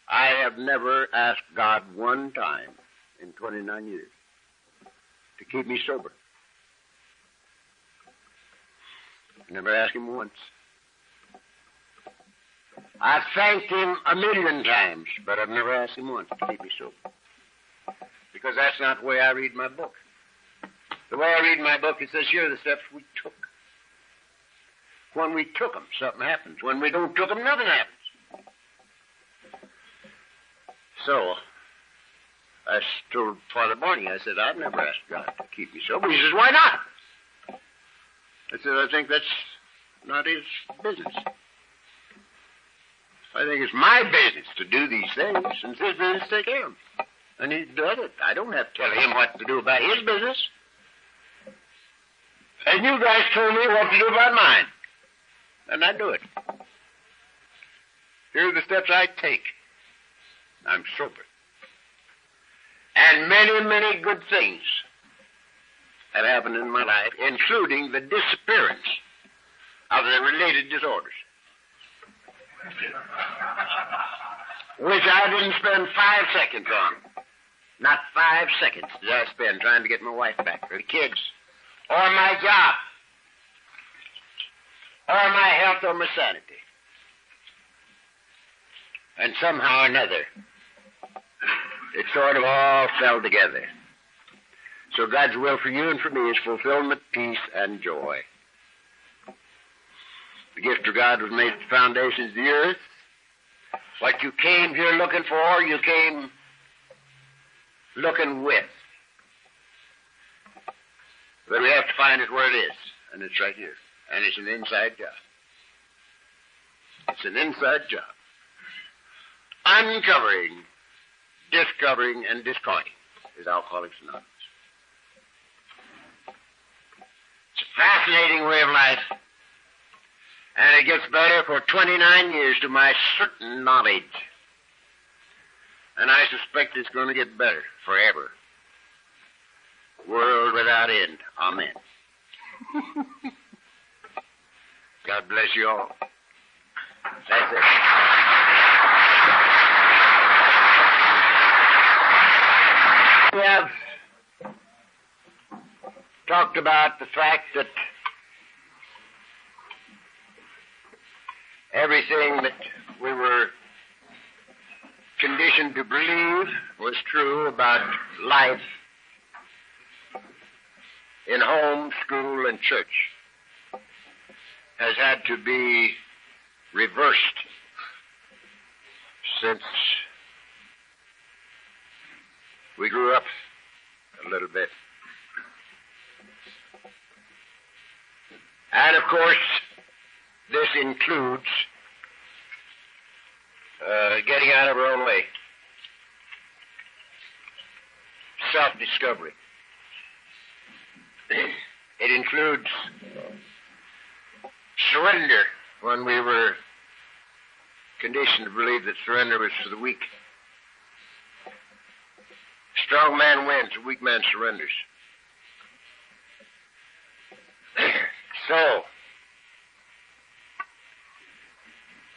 I have never asked God one time in 29 years to keep me sober. Never asked him once. I've thanked him a million times, but I've never asked him once to keep me sober. Because that's not the way I read my book. The way I read my book, it says here are the steps we took. When we took them, something happens. When we don't took them, nothing happens. So, I told Father Barney, I said, I've never asked God to keep me sober. He says, why not? I said, I think that's not his business. I think it's my business to do these things, and it's his business to take care of them. And he does it. I don't have to tell him what to do about his business. And you guys told me what to do about mine. And I do it. Here are the steps I take. I'm sober. And many, many good things have happened in my life, including the disappearance of the related disorders, which I didn't spend 5 seconds on. Not 5 seconds did I spend trying to get my wife back, or the kids, or my job, or my health, or my sanity. And somehow or another, it sort of all fell together. So God's will for you and for me is fulfillment, peace, and joy. The gift of God was made at the foundations of the earth. What you came here looking for, you came looking with. But we have to find it where it is, and it's right here. And it's an inside job. It's an inside job. Uncovering, discovering, and discarding is Alcoholics Anonymous. It's a fascinating way of life, and it gets better for 29 years to my certain knowledge. And I suspect it's going to get better forever. World without end. Amen. God bless you all. That's it. We have talked about the fact that everything that we were conditioned to believe was true about life in home, school, and church has had to be reversed since we grew up a little bit. And, of course, this includes getting out of our own way. Self-discovery. It includes surrender, when we were conditioned to believe that surrender was for the weak. Strong man wins, a weak man surrenders. So,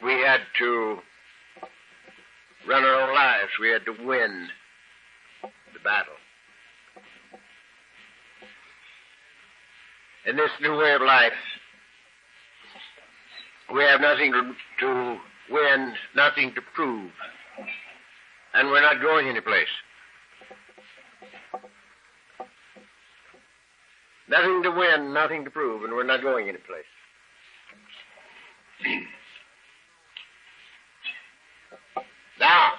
we had to run our own lives. We had to win the battle. In this new way of life, we have nothing to win, nothing to prove, and we're not going anyplace. Nothing to win, nothing to prove, and we're not going anyplace. Now,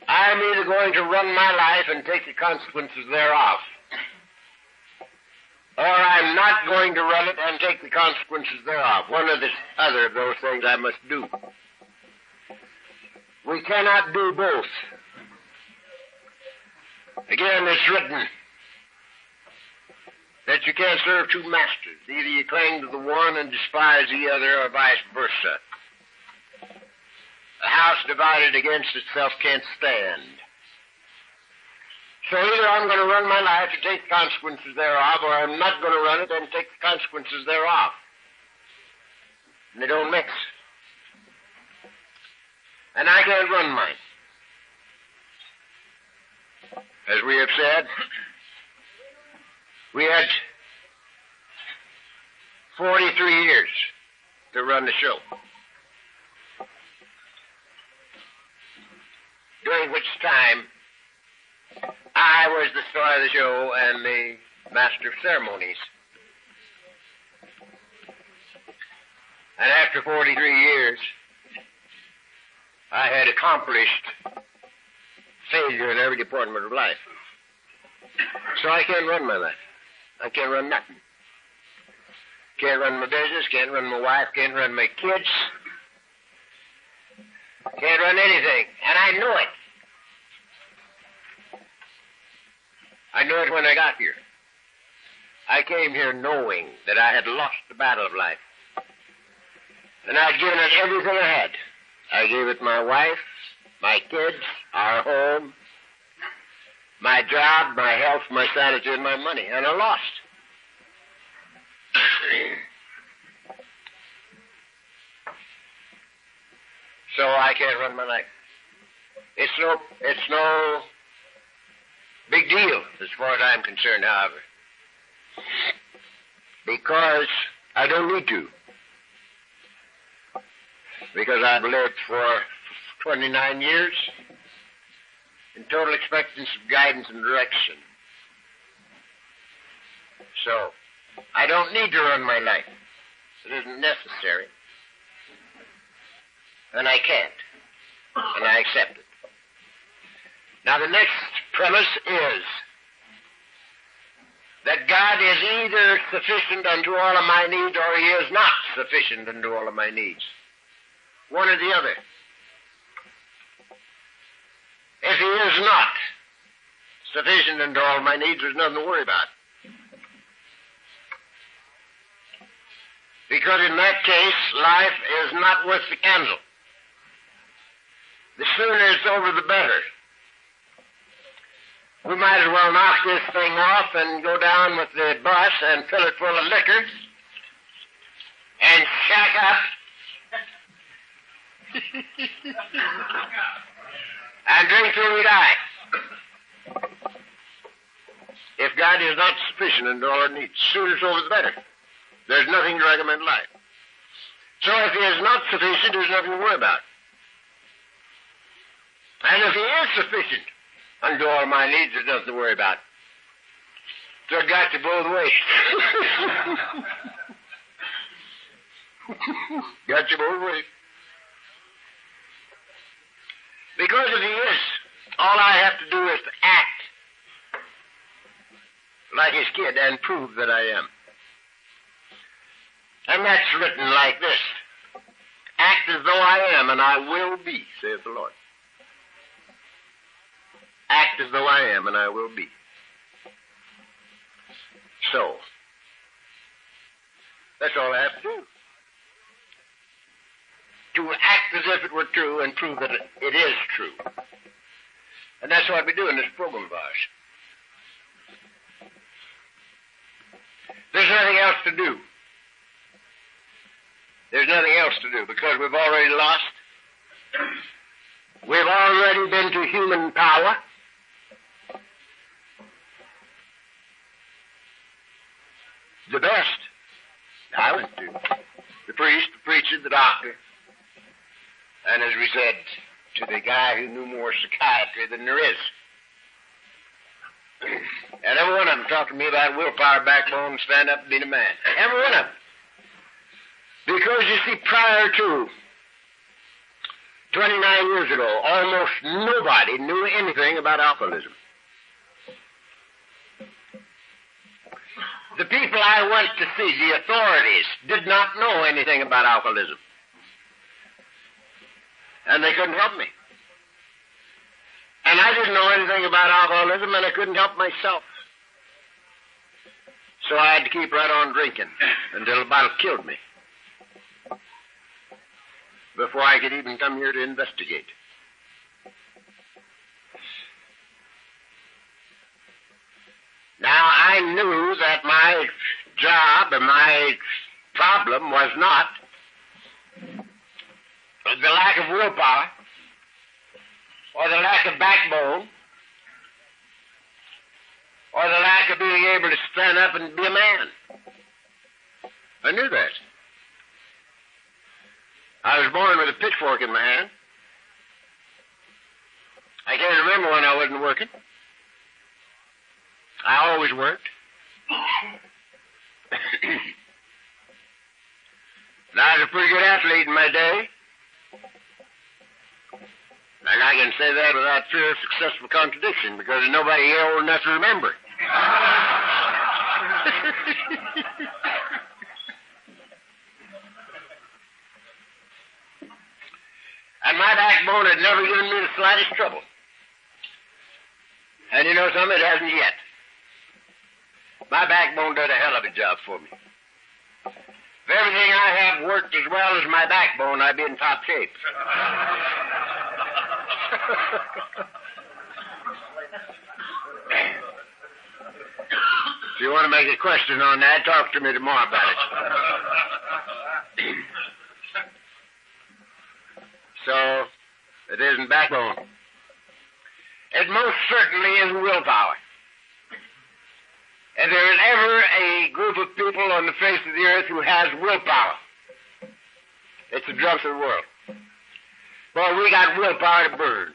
I'm either going to run my life and take the consequences thereof, or I'm not going to run it and take the consequences thereof. One or the other of those things I must do. We cannot do both. Again, it's written that you can't serve two masters. Either you cling to the one and despise the other, or vice versa. A house divided against itself can't stand. So either I'm going to run my life and take the consequences thereof, or I'm not going to run it and take the consequences thereof. And they don't mix. And I can't run mine. As we have said, we had 43 years to run the show, during which time I was the star of the show and the master of ceremonies. And after 43 years, I had accomplished failure in every department of life. So I can't run my life. I can't run nothing. Can't run my business, can't run my wife, can't run my kids. Can't run anything. And I know it. I knew it when I got here. I came here knowing that I had lost the battle of life. And I'd given it everything I had. I gave it my wife, my kids, our home, my job, my health, my sanity, and my money. And I lost. So I can't run my life. It's no big deal as far as I'm concerned, however. Because I don't need to. Because I've lived for 29 years in total expectance of guidance and direction. So, I don't need to run my life. It isn't necessary. And I can't. And I accept it. Now, the next premise is that God is either sufficient unto all of my needs or he is not sufficient unto all of my needs. One or the other. If he is not sufficient unto all my needs, there's nothing to worry about. Because in that case, life is not worth the candle. The sooner it's over, the better. We might as well knock this thing off and go down with the bus and fill it full of liquor and shack up and drink till we die. If God is not sufficient in all our needs, sooner it's over, the better. There's nothing to recommend life. So if he is not sufficient, there's nothing to worry about. And if he is sufficient unto all my needs, there's nothing to worry about. So it got you both ways. Got you both ways. Because if he is, all I have to do is to act like his kid and prove that I am. And that's written like this. Act as though I am, and I will be, saith the Lord. Act as though I am, and I will be. So, that's all I have to do. To act as if it were true and prove that it is true. And that's what we do in this program of ours. There's nothing else to do. There's nothing else to do because we've already lost. We've already been to human power. The best. I went to the priest, the preacher, the doctor. And as we said, to the guy who knew more psychiatry than there is. And every one of them talked to me about willpower, backbone, and stand up and be a man. Every one of them. Because, you see, prior to 29 years ago, almost nobody knew anything about alcoholism. The people I went to see, the authorities, did not know anything about alcoholism. And they couldn't help me. And I didn't know anything about alcoholism, and I couldn't help myself. So I had to keep right on drinking until the bottle killed me. Before I could even come here to investigate. Now, I knew that my job and my problem was not the lack of willpower, or the lack of backbone, or the lack of being able to stand up and be a man. I knew that. I was born with a pitchfork in my hand. I can't remember when I wasn't working. I always worked. And I was a pretty good athlete in my day. And I can say that without fear of successful contradiction, because there's nobody here old enough to remember. And my backbone had never given me the slightest trouble. And you know something? It hasn't yet. My backbone did a hell of a job for me. If everything I have worked as well as my backbone, I'd be in top shape. If you want to make a question on that, talk to me tomorrow about it. So, it isn't backbone. It most certainly isn't willpower. If there is ever a group of people on the face of the earth who has willpower, it's the drunks of the world. Boy, we got willpower to burn.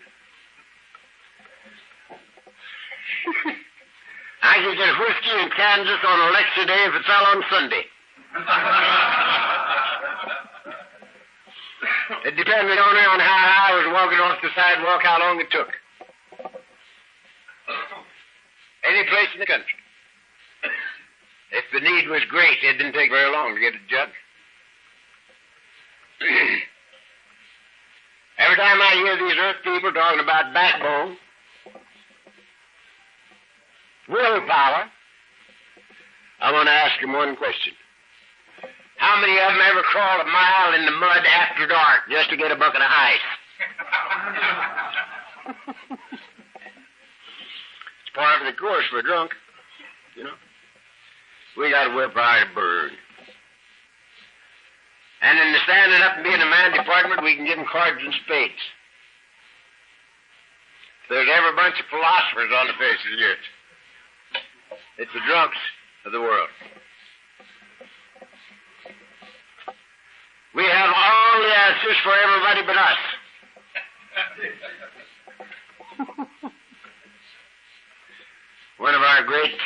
I could get whiskey in Kansas on election day if it fell on Sunday. It depended only on how high I was walking off the sidewalk, how long it took. Any place in the country. If the need was great, it didn't take very long to get a jug. Every time I hear these earth people talking about backbone, willpower, I want to ask them one question. How many of them ever crawled a mile in the mud after dark just to get a bucket of ice? It's part of the course for a drunk, you know. We got willpower to burn. And in the standing up and being a man department, we can give them cards and spades. If there's ever a bunch of philosophers on the face of the earth, it's the drunks of the world. We have all the answers for everybody but us. One of our great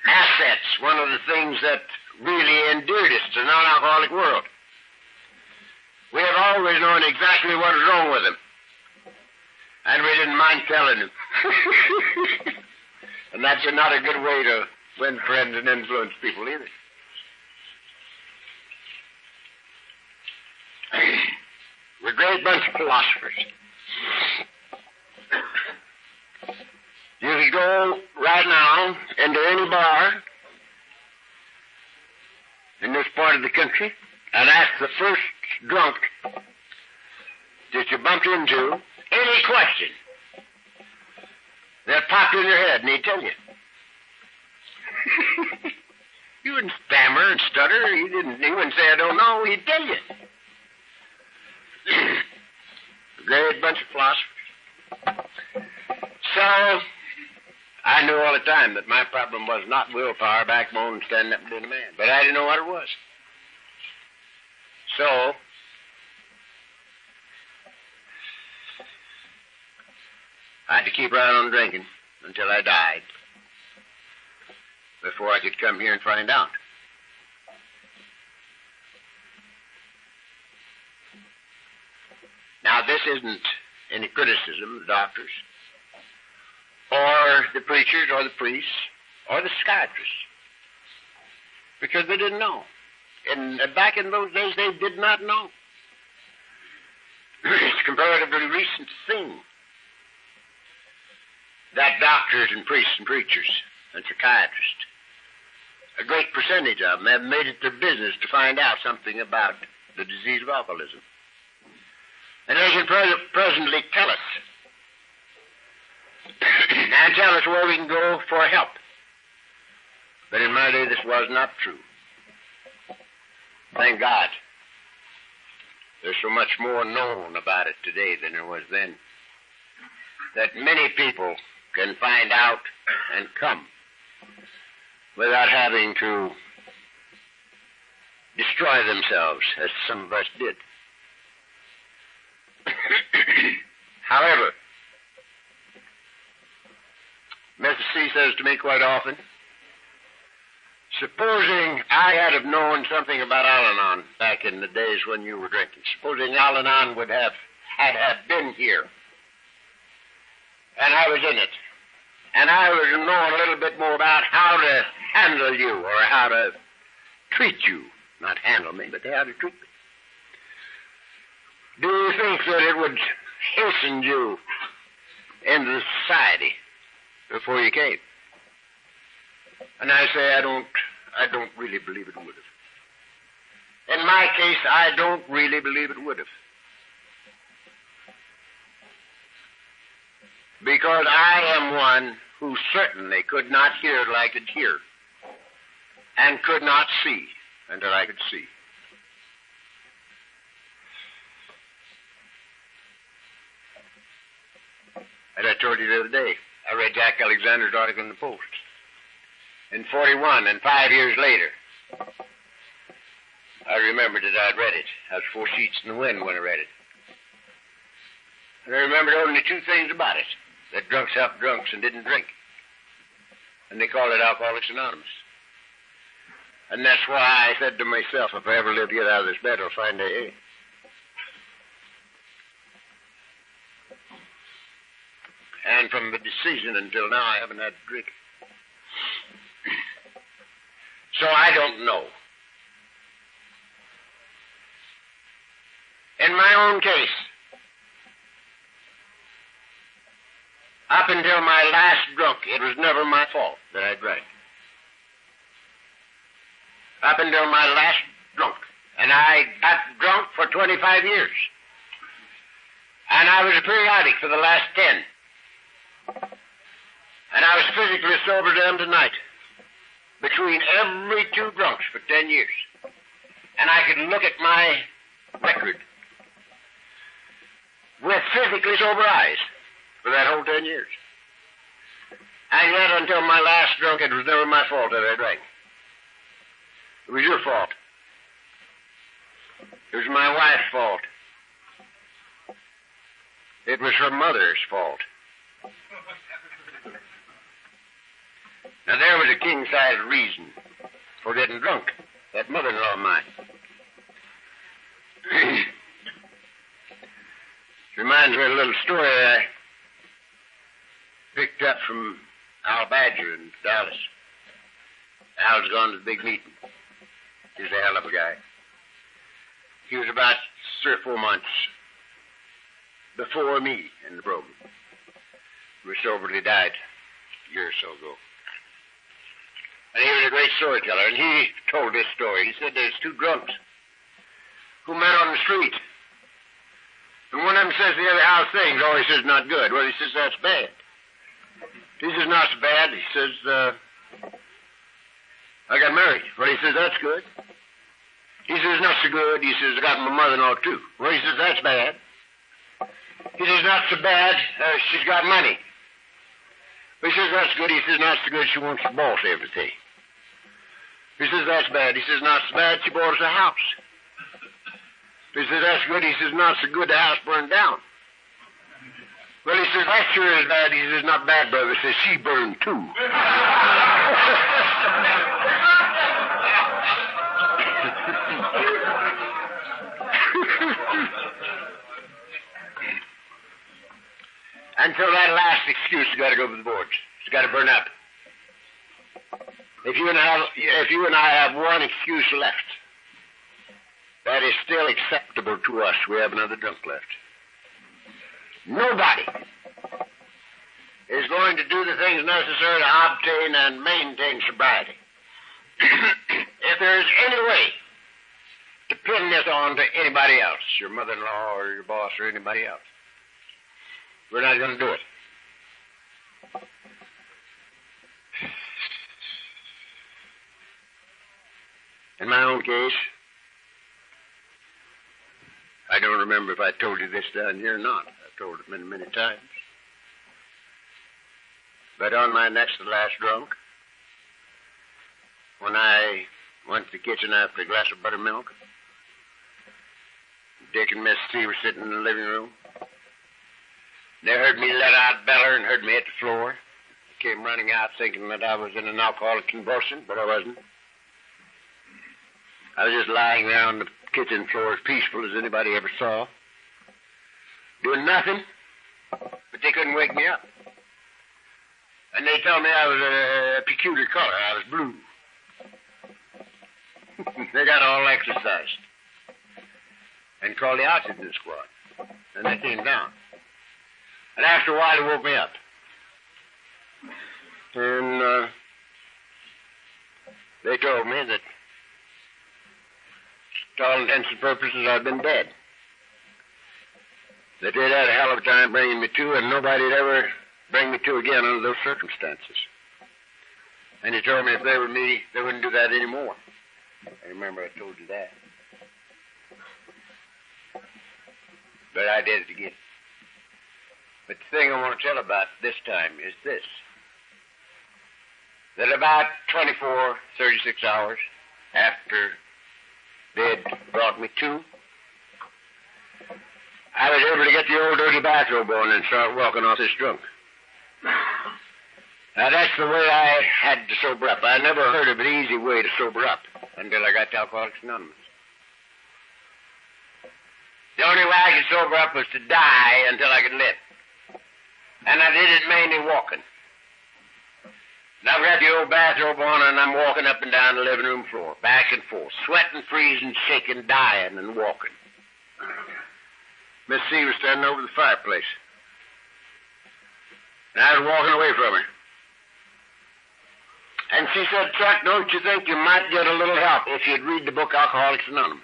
assets, one of the things that really endeared us to the non-alcoholic world. We have always known exactly what is wrong with them. And we didn't mind telling them. And that's not a good way to win friends and influence people either. We're a great bunch of philosophers. You could go right now into any bar in this part of the country and ask the first drunk that you bumped into any question that popped in your head, and he'd tell you. You wouldn't stammer and stutter. He wouldn't say, I don't know. He'd tell you. A great bunch of philosophers. So, I knew all the time that my problem was not willpower, backbone, and standing up and being a man. But I didn't know what it was. So, I had to keep right on drinking until I died before I could come here and find out. Now, this isn't any criticism of the doctors or the preachers or the priests or the psychiatrists, because they didn't know. And back in those days, they did not know. It's a comparatively recent thing that doctors and priests and preachers and psychiatrists, a great percentage of them, have made it their business to find out something about the disease of alcoholism. And they can presently tell us. And tell us where we can go for help. But in my day, this was not true. Thank God. There's so much more known about it today than there was then, that many people can find out and come without having to destroy themselves, as some of us did. However, Mrs. C says to me quite often, supposing I had have known something about Al-Anon back in the days when you were drinking, supposing Al-Anon would have been here, and I was in it, and I was knowing a little bit more about how to handle you or how to treat you. Not handle me, but how to treat me. Do you think that it would hasten you into the society before you came? And I say I don't really believe it would have. In my case, I don't really believe it would have. Because I am one who certainly could not hear till I could hear, and could not see until I could see. As I told you the other day, I read Jack Alexander's article in the Post. In 41, and 5 years later, I remembered that I'd read it. I was 4 sheets in the wind when I read it. And I remembered only 2 things about it. That drunks helped drunks and didn't drink. And they called it Alcoholics Anonymous. And that's why I said to myself, if I ever live to get out of this bed, I'll find AA. And from the decision until now, I haven't had to drink. So I don't know. In my own case, up until my last drunk, it was never my fault that I drank. Up until my last drunk. And I got drunk for 25 years. And I was periodic for the last 10. And I was physically sober to them tonight. Between every 2 drunks for 10 years. And I could look at my record with physically sober eyes for that whole 10 years. And yet, until my last drunk, it was never my fault that I drank. It was your fault. It was my wife's fault. It was her mother's fault. Now, there was a king-size reason for getting drunk. That mother-in-law of mine. Reminds me of a little story I picked up from Al Badger in Dallas. Al's gone to the big meeting. He's a hell of a guy. He was about 3 or 4 months before me in the program. He was sober till he died a year or so ago. And he was a great storyteller, and he told this story. He said there's 2 drunks who met on the street. And one of them says to the other, how's things? Oh, he says, not good. Well, he says, that's bad. He says, not so bad. He says, I got married. Well, he says, that's good. He says, not so good. He says, I got my mother-in-law, too. Well, he says, that's bad. He says, not so bad. She's got money. He says, that's good. He says, not so good. She wants to boss everything. He says, that's bad. He says, not so bad. She bought us a house. He says, that's good. He says, not so good. The house burned down. Well, he says, that sure is bad. He says, not bad, brother. He says, she burned too. Until that last excuse has got to go to the boards. It's got to burn up. If you and I have one excuse left, that is still acceptable to us. We have another drunk left. Nobody is going to do the things necessary to obtain and maintain sobriety. If there is any way to pin this on to anybody else, your mother-in-law or your boss or anybody else, we're not going to do it. In my own case, I don't remember if I told you this down here or not. I've told it many, many times. But on my next to last drunk, when I went to the kitchen after a glass of buttermilk, Dick and Miss C were sitting in the living room. They heard me let out Beller and heard me hit the floor. They came running out thinking that I was in an alcoholic convulsion, but I wasn't. I was just lying there on the kitchen floor as peaceful as anybody ever saw, doing nothing, but they couldn't wake me up. And they told me I was a peculiar color. I was blue. They got all exercised and called the oxygen squad. And they came down. And after a while, they woke me up. And they told me that to all intents and purposes, I'd been dead. That they'd had a hell of a time bringing me to, and nobody'd ever bring me to again under those circumstances. And he told me if they were me, they wouldn't do that anymore. I remember I told you that. But I did it again. But the thing I want to tell about this time is this. That about 24, 36 hours after they'd brought me to, I was able to get the old dirty bathrobe on and start walking off this drunk. Now, that's the way I had to sober up. I never heard of an easy way to sober up until I got to Alcoholics Anonymous. The only way I could sober up was to die until I could live. And I did it mainly walking. Now, I've got the old bathrobe on, and I'm walking up and down the living room floor, back and forth, sweating, freezing, shaking, dying, and walking. Miss C was standing over the fireplace. And I was walking away from her. And she said, Chuck, don't you think you might get a little help if you'd read the book Alcoholics Anonymous?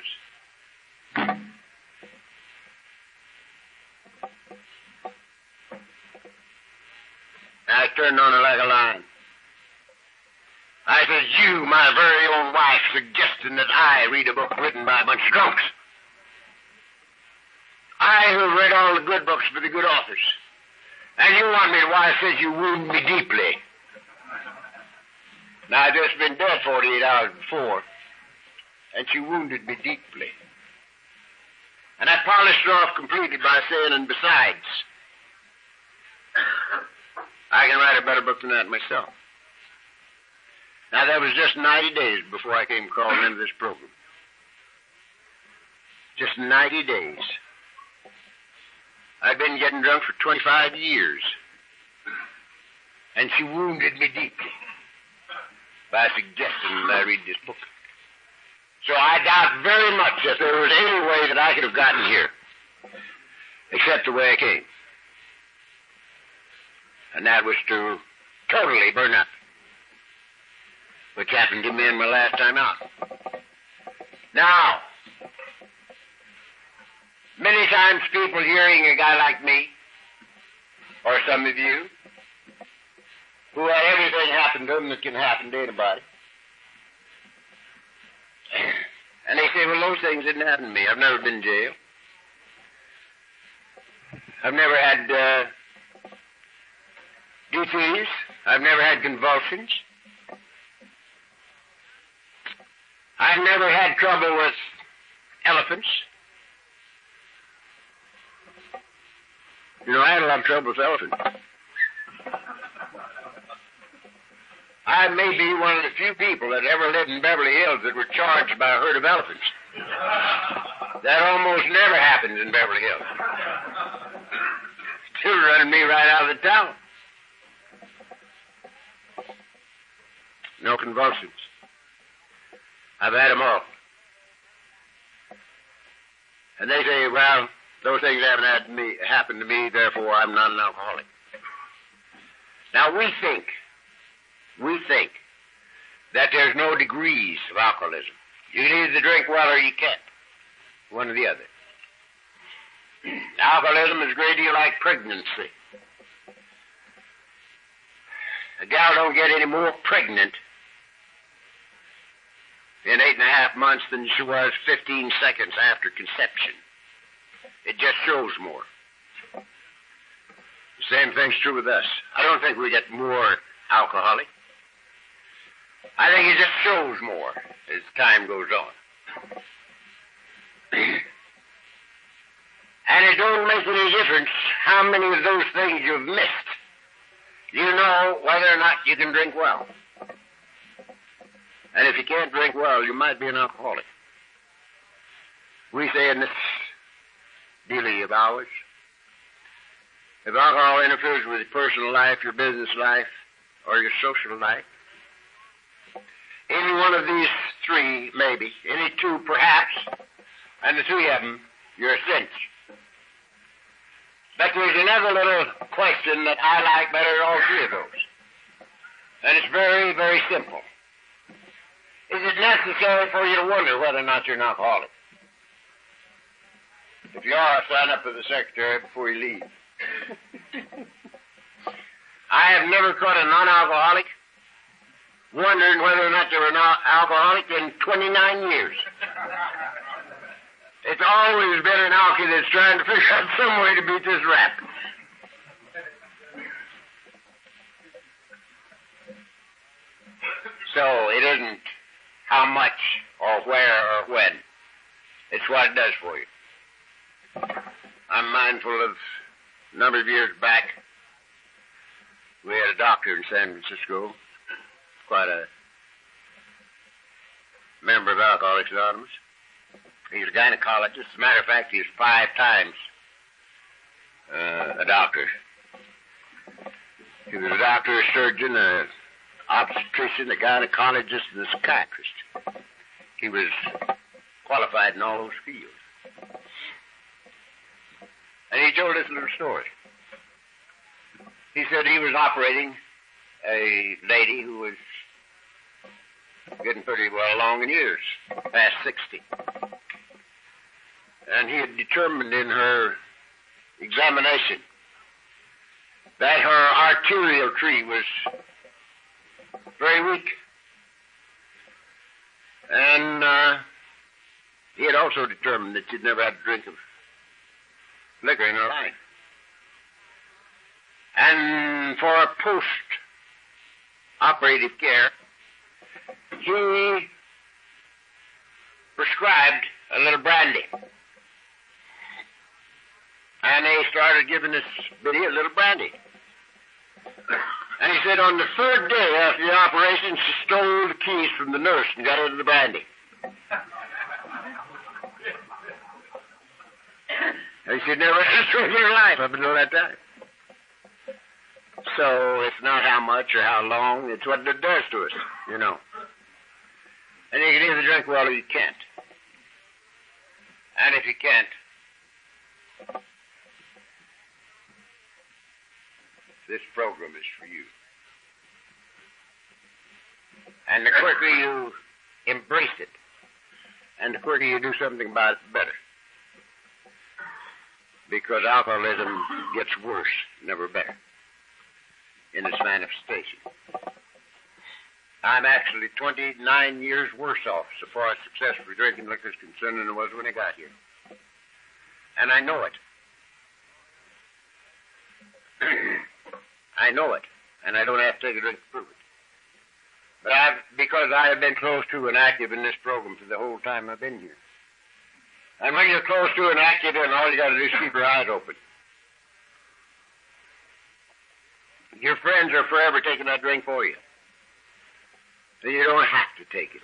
I turned on her like a lion. I said, you, my very own wife, suggesting that I read a book written by a bunch of drunks. I who read all the good books for the good authors. And you want me to why it says you wound me deeply. Now, I'd just been dead 48 hours before, and she wounded me deeply. And I polished her off completely by saying, and besides, I can write a better book than that myself. Now, that was just 90 days before I came crawling into this program. Just 90 days. I'd been getting drunk for 25 years. And she wounded me deeply by suggesting that I read this book. So I doubt very much that there was any way that I could have gotten here, except the way I came. And that was to totally burn up, which happened to me in my last time out. Now, many times people hearing a guy like me, or some of you, who had everything happen to them that can happen to anybody, and they say, well, those things didn't happen to me. I've never been in jail. I've never had DTs. I've never had convulsions. I've never had trouble with elephants. You know, I had a lot of trouble with elephants. I may be one of the few people that ever lived in Beverly Hills that were charged by a herd of elephants. That almost never happens in Beverly Hills. Still running me right out of the town. No convulsions. I've had them all. And they say, well, those things haven't happened to me, therefore I'm not an alcoholic. Now, we think that there's no degrees of alcoholism. You can either drink well or you can't. One or the other. Alcoholism is a great deal like pregnancy. A gal don't get any more pregnant in 8.5 months than she was 15 seconds after conception. It just shows more. The same thing's true with us. I don't think we get more alcoholic. I think it just shows more as time goes on. And it don't make any difference how many of those things you've missed. You know whether or not you can drink well. And if you can't drink well, you might be an alcoholic. We say in this dealing of ours, if alcohol interferes with your personal life, your business life, or your social life, any one of these three, maybe, any two perhaps, and the three of them, you're a cinch. But there's another little question that I like better than all three of those. And it's very, very simple. Is it necessary for you to wonder whether or not you're an alcoholic? If you are, sign up with the secretary before you leave. I have never caught a non-alcoholic wondering whether or not they were an alcoholic in 29 years. It's always been an alky that's trying to figure out some way to beat this rap. So it isn't how much or where or when. It's what it does for you. I'm mindful of a number of years back, we had a doctor in San Francisco, quite a member of Alcoholics Anonymous. He's a gynecologist. As a matter of fact, he's 5 times a doctor. He was a doctor, a surgeon, an obstetrician, a gynecologist, and a psychiatrist. He was qualified in all those fields. And he told us a little story. He said he was operating a lady who was getting pretty well along in years, past 60. And he had determined in her examination that her arterial tree was very weak. And he had also determined that she'd never had a drink of liquor in her life. And for a post-operative care, he prescribed a little brandy. And they started giving this biddy a little brandy. And he said on the 3rd day after the operation, she stole the keys from the nurse and got into the brandy. And she'd never had a drink in her life up until that time. So it's not how much or how long, it's what it does to us, you know. And you can either drink well or you can't. And if you can't, this program is for you. And the quicker you embrace it, and the quicker you do something about it, the better. Because alcoholism gets worse, never better, in its manifestation. I'm actually 29 years worse off so far as success for drinking liquor is concerned than I was when I got here. And I know it. I know it, and I don't have to take a drink to prove it. But because I have been close to and active in this program for the whole time I've been here. And when you're close to and active, and all you got to do is keep your eyes open. Your friends are forever taking that drink for you. So you don't have to take it.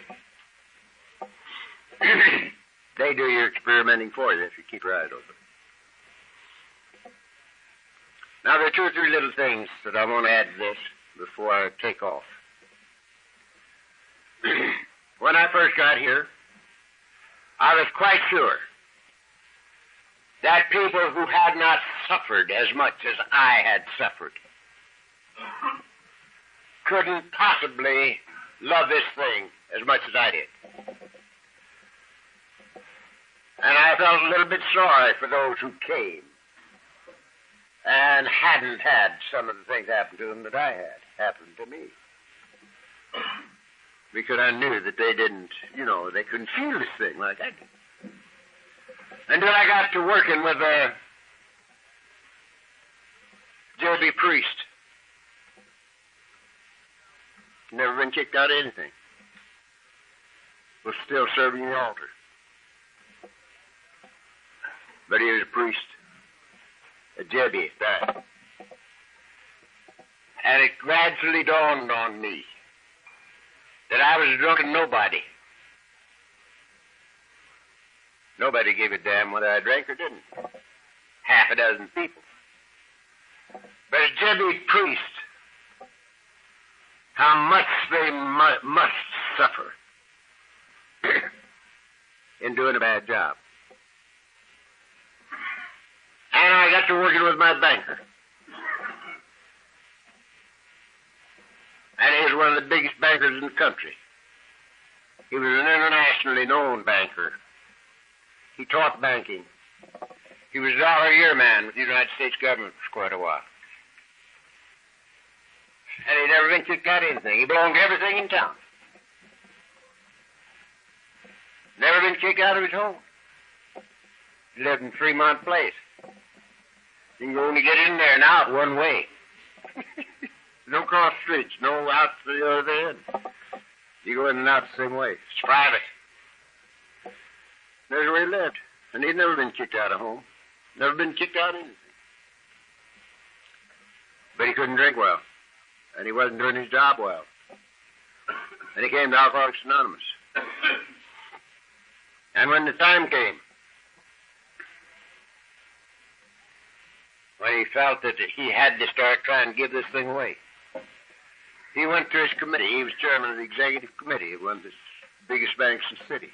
They do your experimenting for you if you keep your eyes open. Now, there are 2 or 3 little things that I want to add to this before I take off. When I first got here, I was quite sure that people who had not suffered as much as I had suffered couldn't possibly love this thing as much as I did. And I felt a little bit sorry for those who came and hadn't had some of the things happen to them that I had happen to me. Because I knew that they didn't, they couldn't feel this thing like I did. until I got to working with J.B. Priest. Never been kicked out of anything. Was still serving the altar. But he was a priest. A J.B. died. And it gradually dawned on me that I was a drunken nobody. Nobody gave a damn whether I drank or didn't. Half a dozen people. But a J.B. Priest, how much they must suffer in doing a bad job. And I got to working with my banker. And he was one of the biggest bankers in the country. He was an internationally known banker. He taught banking. He was a dollar-a-year man with the United States government for quite a while. And he'd never been kicked out of anything. He belonged to everything in town. Never been kicked out of his home. He lived in Fremont Place. You can only get in there and out one way. No cross streets, no out to the other end. You go in and out the same way. It's private. There's where he lived. And he'd never been kicked out of home. Never been kicked out of anything. But he couldn't drink well. And he wasn't doing his job well. And he came to Alcoholics Anonymous. And when the time came, when he felt that he had to start trying to give this thing away, he went to his committee. He was chairman of the executive committee of one of the biggest banks in the city.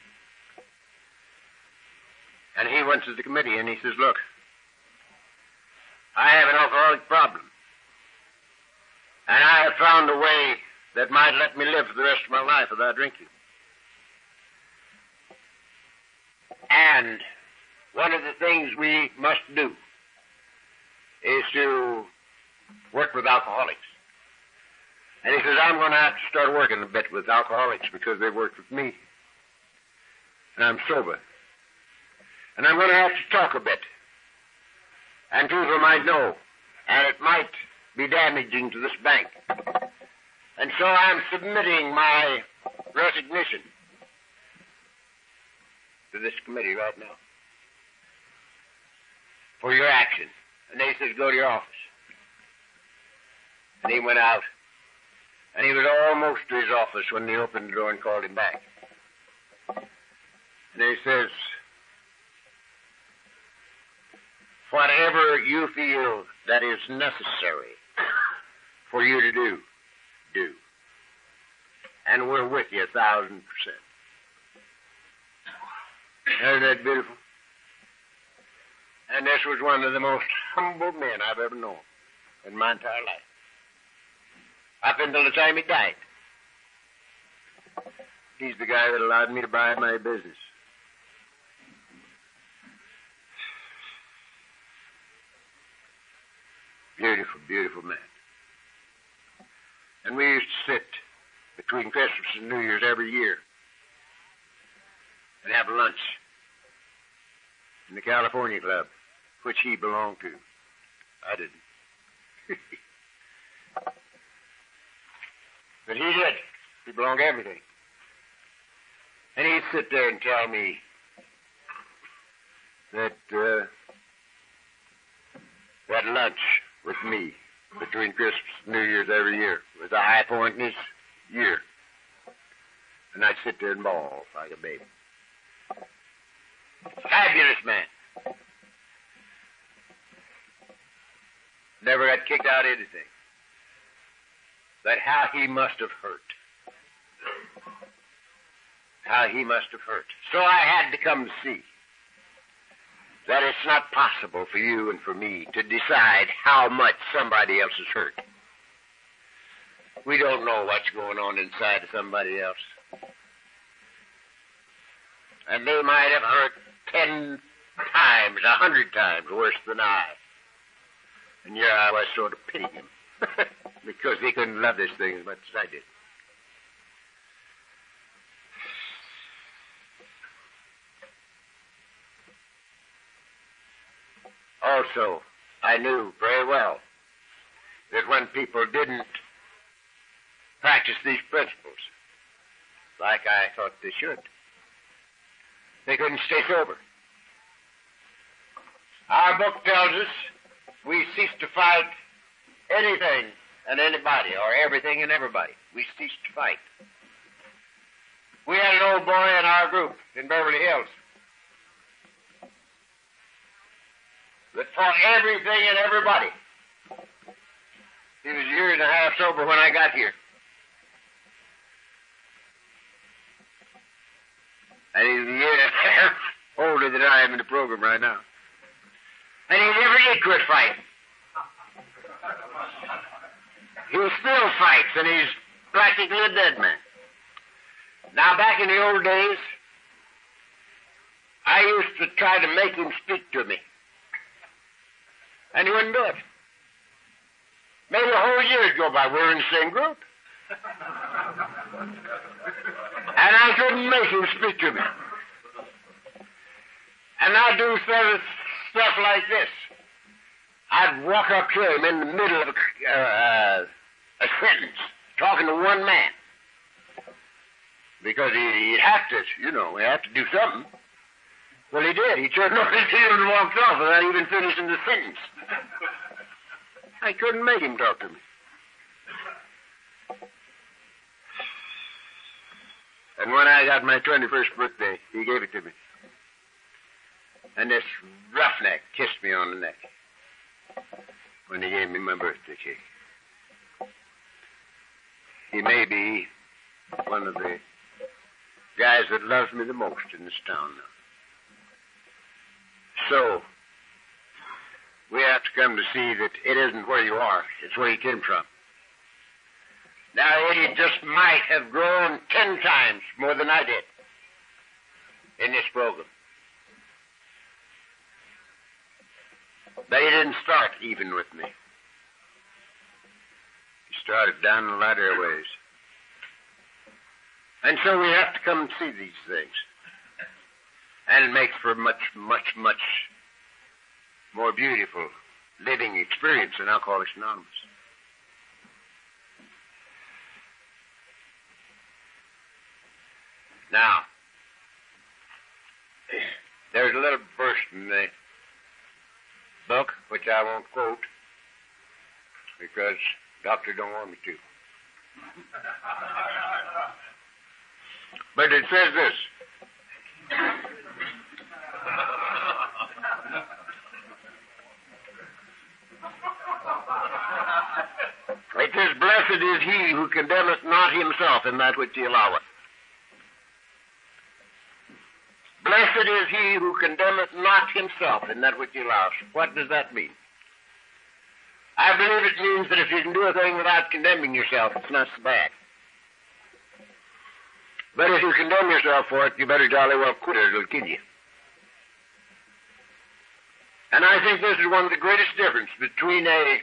And he went to the committee and he says, look, I have an alcoholic problem. And I have found a way that might let me live for the rest of my life without drinking. And one of the things we must do is to work with alcoholics. And he says, I'm going to have to start working a bit with alcoholics because they've worked with me. And I'm sober. And I'm going to have to talk a bit. And people might know. And it might be damaging to this bank. And so I'm submitting my resignation to this committee right now for your action. And they says, go to your office. And he went out. And he was almost to his office when they opened the door and called him back. And he says, whatever you feel that is necessary for you to do, do. And we're with you 1,000%. Isn't that beautiful? And this was one of the most humble men I've ever known in my entire life. Up until the time he died. He's the guy that allowed me to buy my business. Beautiful, beautiful man. And we used to sit between Christmas and New Year's every year and have lunch in the California Club, which he belonged to. I didn't. But he did. He belonged to everything. And he'd sit there and tell me that that lunch with me between Christmas and New Year's every year was a high point in his year. And I'd sit there and bawl like a baby. Fabulous man. Never got kicked out of anything. But how he must have hurt. How he must have hurt. So I had to come to see that it's not possible for you and for me to decide how much somebody else is hurt. We don't know what's going on inside of somebody else. And they might have hurt 10 times, 100 times worse than I. And here I was sort of pitying him because he couldn't love this thing as much as I did. Also, I knew very well that when people didn't practice these principles like I thought they should, they couldn't stay sober. Our book tells us we cease to fight anything and anybody, or everything and everybody. We cease to fight. We had an old boy in our group in Beverly Hills that fought everything and everybody. He was a year and a half sober when I got here. And he's a year and a half older than I am in the program right now. And he never did quit fighting. He still fights, and he's practically a dead man. Now, back in the old days, I used to try to make him speak to me. And he wouldn't do it. Maybe a whole year would go by. We're in the same group. And I couldn't make him speak to me. And I'd do stuff like this. I'd walk up to him in the middle of a sentence, talking to one man. Because he'd have to, he'd have to do something. Well, he did. He turned on his heel and walked off without even finishing the sentence. I couldn't make him talk to me. And when I got my 21st birthday, he gave it to me. And this roughneck kissed me on the neck when he gave me my birthday cake. He may be one of the guys that loves me the most in this town now. So, we have to come to see that it isn't where you are, it's where you came from. Now, Eddie just might have grown 10 times more than I did in this program. But he didn't start even with me. He started down the ladder a ways. And so we have to come and see these things. And it makes for a much, much, much more beautiful living experience in Alcoholics Anonymous. Now, there's a little verse in the book which I won't quote because Doctor don't want me to. But it says this. It says, blessed is he who condemneth not himself in that which he alloweth. Blessed is he who condemneth not himself in that which he alloweth. What does that mean? I believe it means that if you can do a thing without condemning yourself, it's not so bad. But if you condemn yourself for it, you better jolly well quit it. It'll kill you. And I think this is one of the greatest differences between a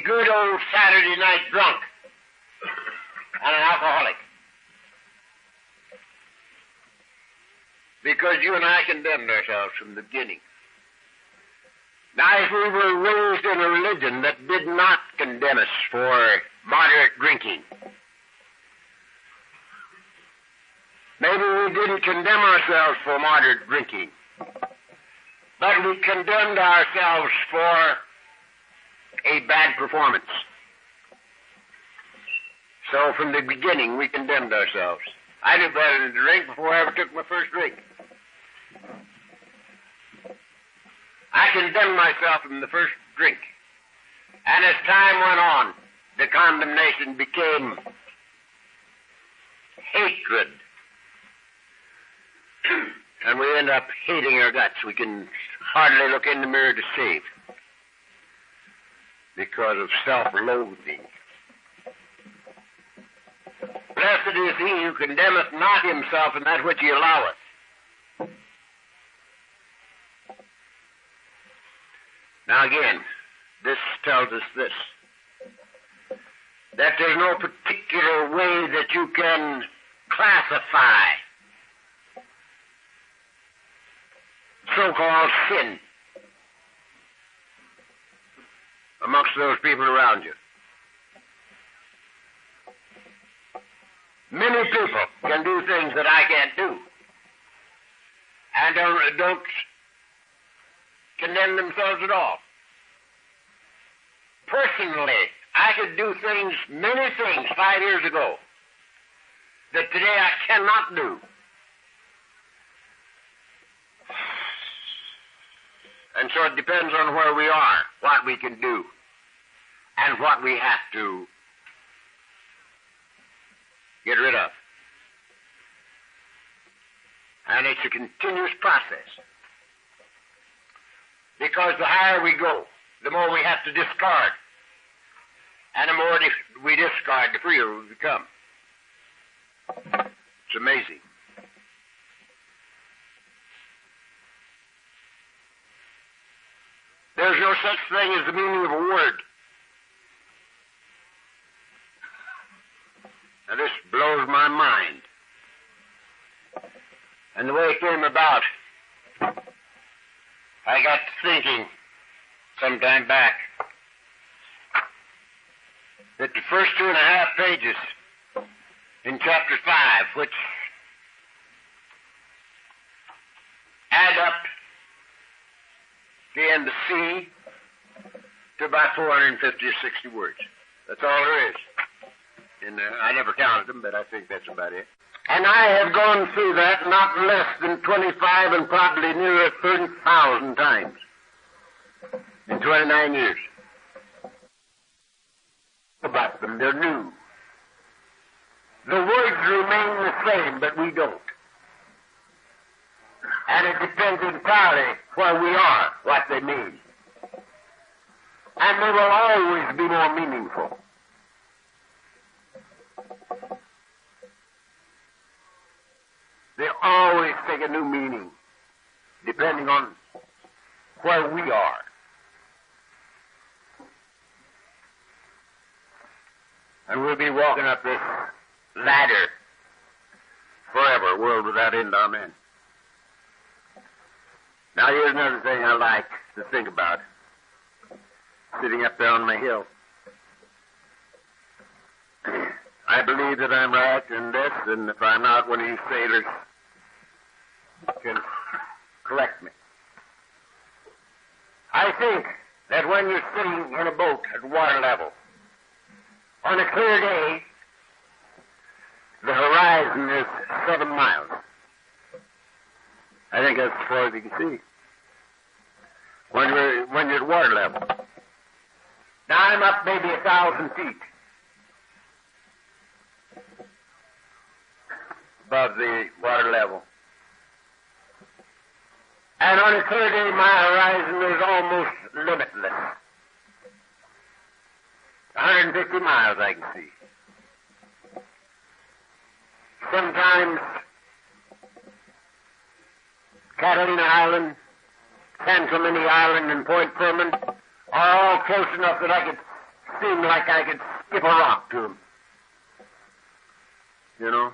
good old Saturday night drunk and an alcoholic. Because you and I condemned ourselves from the beginning. Now, if we were raised in a religion that did not condemn us for moderate drinking, maybe we didn't condemn ourselves for moderate drinking, but we condemned ourselves for a bad performance. So from the beginning, we condemned ourselves. I knew better than to drink before I ever took my first drink. I condemned myself from the first drink. And as time went on, the condemnation became hatred. And we end up hating our guts. We can hardly look in the mirror to save because of self-loathing. Blessed is he who condemneth not himself in that which he alloweth. Now again, this tells us this, that there's no particular way that you can classify so-called sin amongst those people around you. Many people can do things that I can't do, and don't condemn themselves at all. Personally, I could do things, many things, 5 years ago that today I cannot do. And so it depends on where we are, what we can do, and what we have to get rid of. And it's a continuous process. Because the higher we go, the more we have to discard. And the more we discard, the freer we become. It's amazing. There's no such thing as the meaning of a word. Now this blows my mind. And the way it came about, I got to thinking some time back that the first 2.5 pages in chapter 5, which add up the end of C to about 450 or 60 words. That's all there is. And I never counted them, but I think that's about it. And I have gone through that not less than 25 and probably nearer 30,000 times in 29 years. About them, they're new. The words remain the same, but we don't. And it depends entirely where we are, what they mean. And they will always be more meaningful. They always take a new meaning, depending on where we are. And we'll be walking up this ladder forever, world without end, amen. Now here's another thing I like to think about, sitting up there on my hill. I believe that I'm right in this, and if I'm not, one of you sailors can correct me. I think that when you're sitting in a boat at water level, on a clear day, the horizon is 7 miles. I think that's as far as you can see. When you're at water level. Now I'm up maybe 1,000 feet above the water level. And on a clear day, my horizon is almost limitless. 150 miles I can see. Sometimes Catalina Island, San Clemente Island, and Point Fermin are all close enough that I could seem like I could skip a rock to them. You know?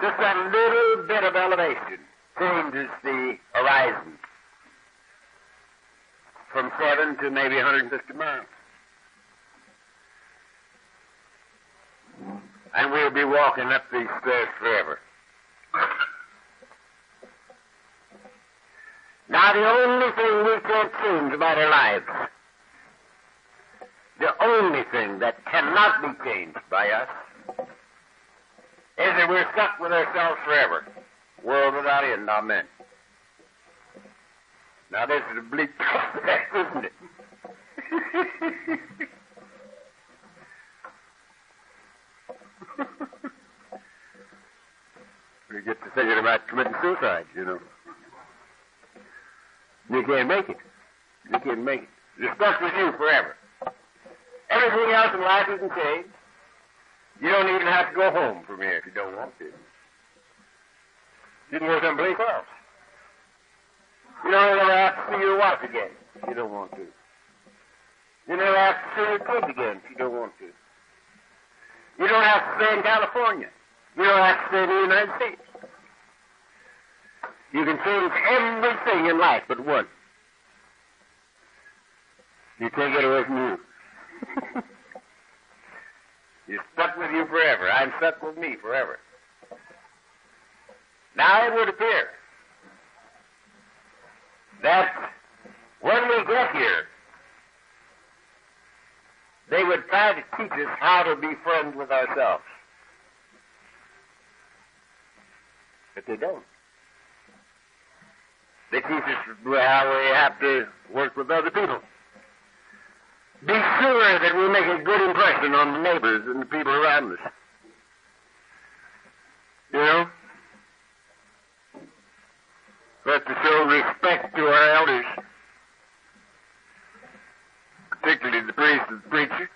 Just a little bit of elevation changes the horizon from 7 to maybe 150 miles. And we'll be walking up these stairs forever. Now, the only thing we can't change about our lives, the only thing that cannot be changed by us, is that we're stuck with ourselves forever. World without end, amen. Now, this is a bleak prospect, isn't it? We get to thinking about committing suicide, you know. You can't make it. You can't make it. You're stuck with you forever. Everything else in life you can change. You don't even have to go home from here if you don't want to. You can go someplace else. You don't ever have to see your wife again if you don't want to. You never have to see your kids again if you don't want to. You don't have to stay in California. You don't have to stay in the United States. You can change everything in life but one. You can't get away from you. You're stuck with you forever. I'm stuck with me forever. Now it would appear that when we get here, they would try to teach us how to be friends with ourselves. But they don't. They teach us how we have to work with other people. Be sure that we make a good impression on the neighbors and the people around us. You know? We have to show respect to our elders, particularly the priest and the preacher,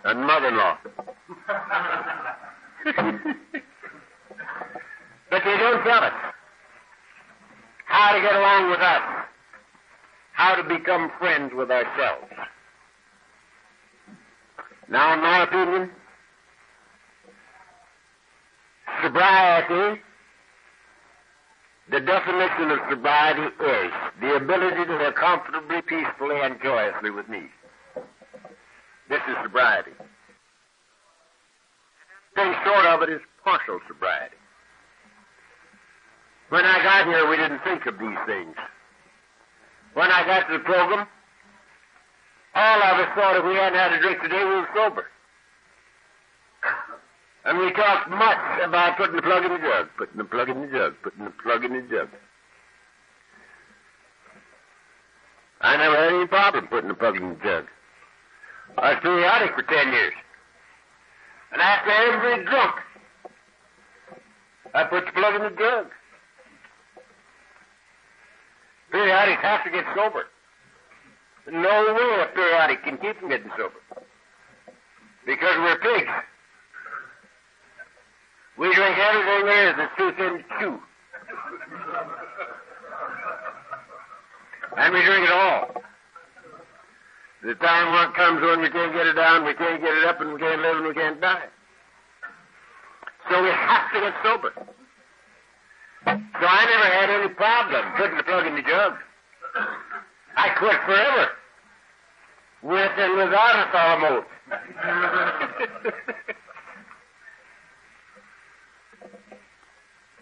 and mother-in-law. But they don't tell us how to get along with us, how to become friends with ourselves. Now, in my opinion, sobriety, the definition of sobriety is the ability to live comfortably, peacefully, and joyously with me. This is sobriety. Thing short of it is partial sobriety. When I got here, we didn't think of these things. When I got to the program, all of us thought if we hadn't had a drink today, we were sober. And we talked much about putting the plug in the jug, putting the plug in the jug, putting the plug in the jug. I never had any problem putting the plug in the jug. I was periodic for 10 years. And after every drunk, I put the plug in the jug. Periodics have to get sober. No way a periodic can keep from getting sober. Because we're pigs. We drink everything there is that's too thin to chew. And we drink it all. The time one comes when we can't get it down, we can't get it up, and we can't live and we can't die. So we have to get sober. So I never had any problem putting the plug in the jug. I quit forever. With and without a thalamote.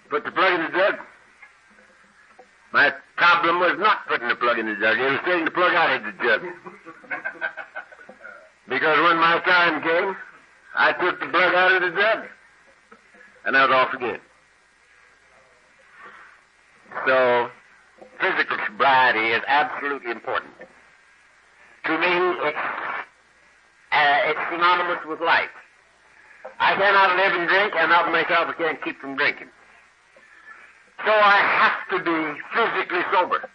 Put the plug in the jug. My problem was not putting the plug in the jug. It was taking the plug out of the jug. Because when my time came, I took the plug out of the jug. And I was off again. So, physical sobriety is absolutely important. To me, it's synonymous with life. I cannot live and drink, and of myself I can't keep from drinking. So I have to be physically sober,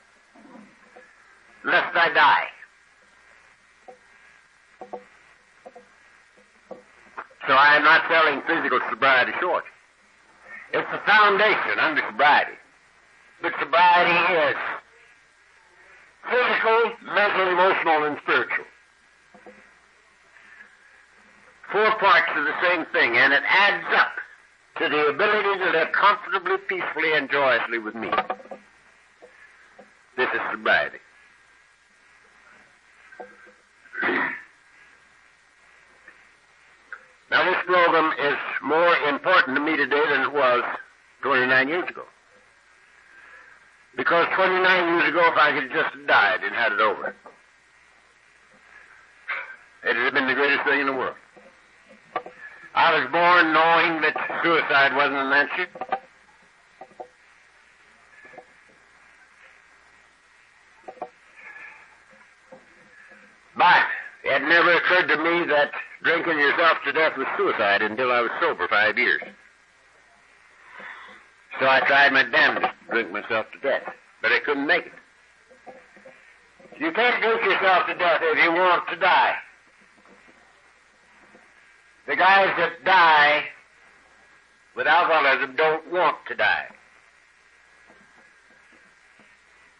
lest I die. So I am not selling physical sobriety short. It's the foundation under sobriety. But sobriety is physical, mental, emotional, and spiritual. 4 parts of the same thing, and it adds up to the ability to live comfortably, peacefully, and joyously with me. This is sobriety. Now, this program is more important to me today than it was 29 years ago. Because 29 years ago, if I could have just died and had it over, it would have been the greatest thing in the world. I was born knowing that suicide wasn't an answer. But it never occurred to me that drinking yourself to death was suicide until I was sober 5 years. So I tried my damnedest to drink myself to death, but I couldn't make it. You can't drink yourself to death if you want to die. The guys that die with alcoholism don't want to die.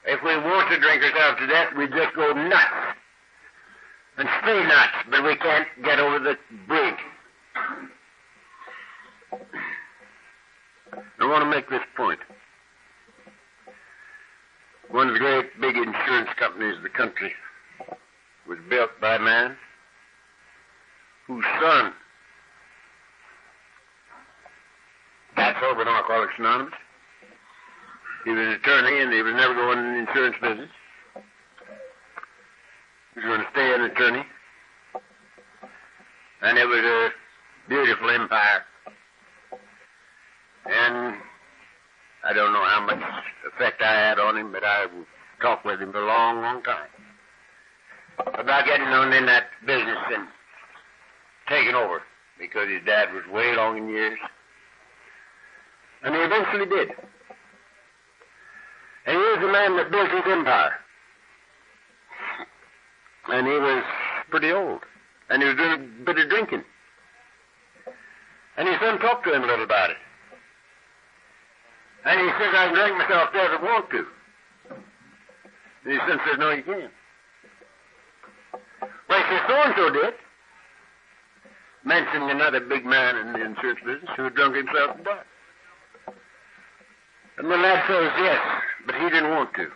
If we want to drink ourselves to death, we just go nuts. And stay nuts, but we can't get over the brink. I want to make this point. One of the great big insurance companies of the country was built by a man whose son got sober in Alcoholics Anonymous. He was an attorney, and he was never going in the insurance business. He was going to stay an attorney. And it was a beautiful empire. And I don't know how much effect I had on him, but I talked with him for a long, long time about getting on in that business and taking over, because his dad was way along in years. And he eventually did. And he was the man that built his empire. And he was pretty old. And he was doing a bit of drinking. And his son talked to him a little about it. And he says, I can drink myself dead if I want to. And his son says, no, you can't. Well, he says, so-and-so did. Mentioning another big man in the insurance business who had drunk himself to death. And the lad says, yes, but he didn't want to.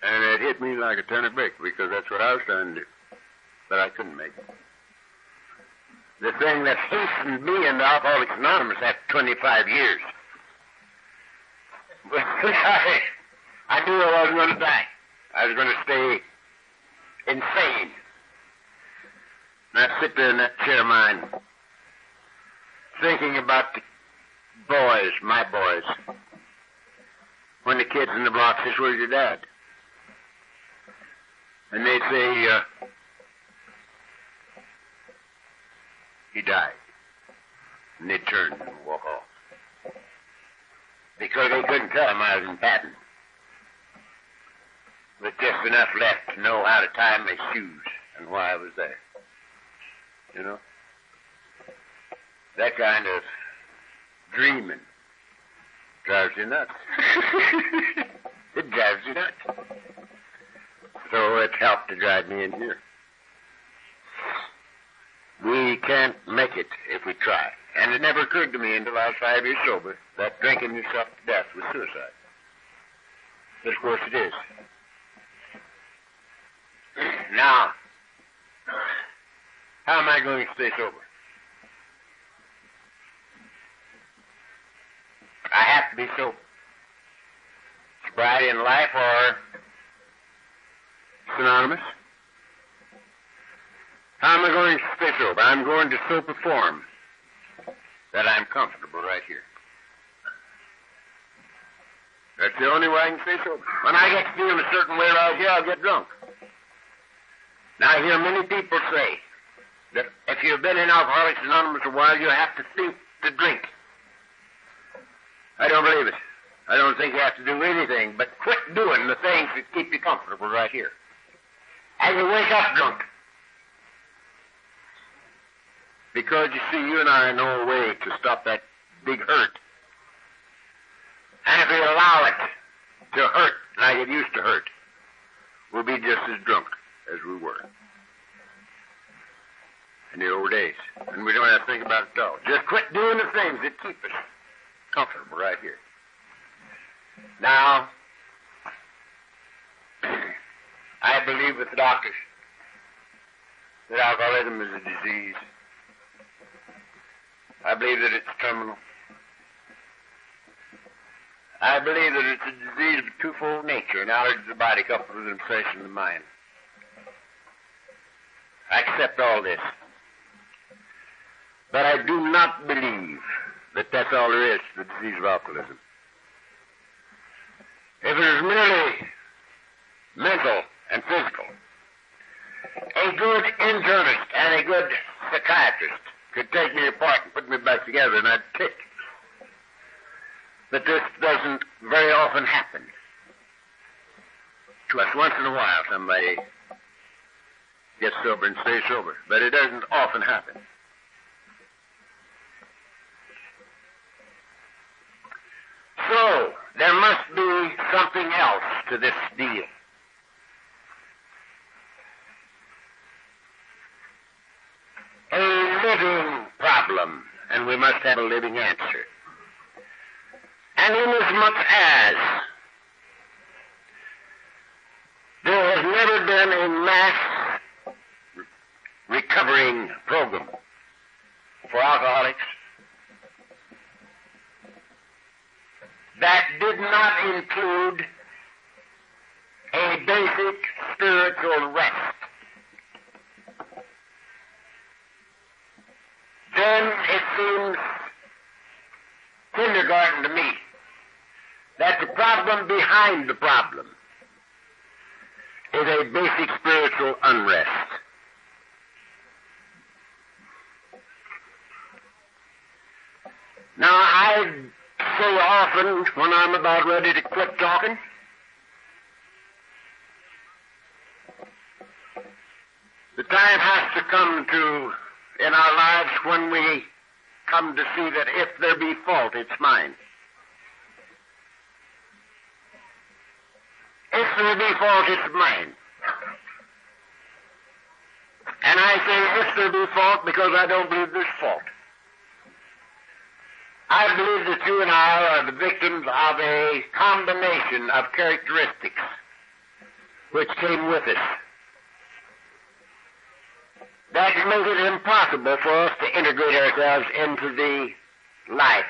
And it hit me like a ton of brick, because that's what I was trying to do. But I couldn't make it. The thing that hastened me into Alcoholics Anonymous after 25 years. But I knew I wasn't going to die. I was going to stay insane. And I'd sit there in that chair of mine, thinking about the boys, my boys. When the kids in the block says, where's your dad? And they'd say, he died. And they'd turn and walk off. Because they couldn't tell him I was in Patton. With just enough left to know how to tie my shoes and why I was there. You know? That kind of dreaming drives you nuts. It drives you nuts. So it helped to drive me in here. We can't make it if we try. And it never occurred to me until I was 5 years sober that drinking yourself to death was suicide. But of course it is. Now, how am I going to stay sober? I have to be sober. Sobriety in life or synonymous. How am I going to stay sober? I'm going to so perform that I'm comfortable right here. That's the only way I can stay sober. When I get feeling a certain way right here, I'll get drunk. Now, I hear many people say that if you've been in Alcoholics Anonymous a while, you have to think to drink. I don't believe it. I don't think you have to do anything but quit doing the things that keep you comfortable right here. And you wake up drunk. Because, you see, you and I know a way to stop that big hurt. And if we allow it to hurt like it used to hurt, we'll be just as drunk as we were in the old days. And we don't have to think about it at all. Just quit doing the things that keep us comfortable right here. Now, I believe with the doctors that alcoholism is a disease. I believe that it's terminal. I believe that it's a disease of a twofold nature, knowledge of the body coupled with obsession of the mind. I accept all this. But I do not believe that that's all there is to the disease of alcoholism. If it is merely mental and physical, a good internist and a good psychiatrist could take me apart and put me back together, and I'd tick. But this doesn't very often happen. To us, once in a while, somebody gets sober and stays sober, but it doesn't often happen. So, there must be something else to this deal. A living problem, and we must have a living answer. And inasmuch as there has never been a mass recovering program for alcoholics that did not include a basic spiritual rest, then it seems kindergarten to me that the problem behind the problem is a basic spiritual unrest. Now, I say often when I'm about ready to quit talking, the time has to come to, in our lives, when we come to see that if there be fault, it's mine. If there be fault, it's mine. And I say if there be fault because I don't believe there's fault. I believe that you and I are the victims of a combination of characteristics which came with us that made it impossible for us to integrate ourselves into the life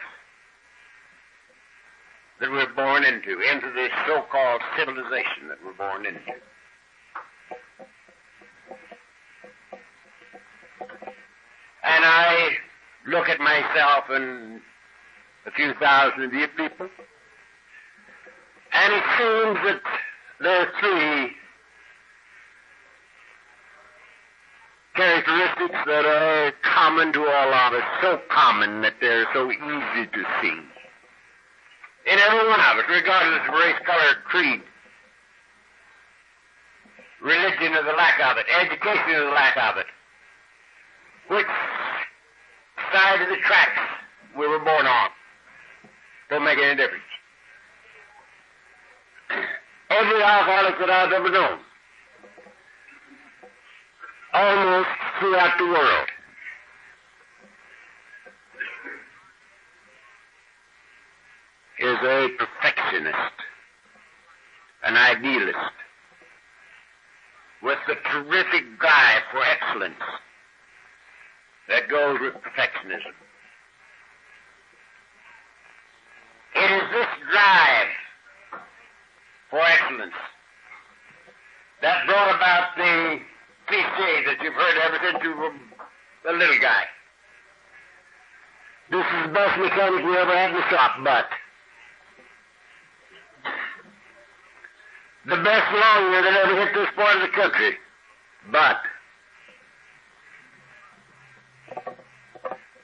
that we're born into this so-called civilization that we're born into. And I look at myself and a few thousand of you people, and it seems that there are three characteristics that are common to all of us, so common that they're so easy to see. In every one of us, regardless of race, color, creed, religion or the lack of it, education or the lack of it, which side of the tracks we were born on. Don't make any difference. Every alcoholic that I've ever known, almost throughout the world, is a perfectionist, an idealist, with the terrific drive for excellence that goes with perfectionism. It is this drive for excellence that brought about the cliché that you've heard ever since you were a little guy. This is the best mechanic we ever had in the shop, but the best lawyer that ever hit this part of the country, but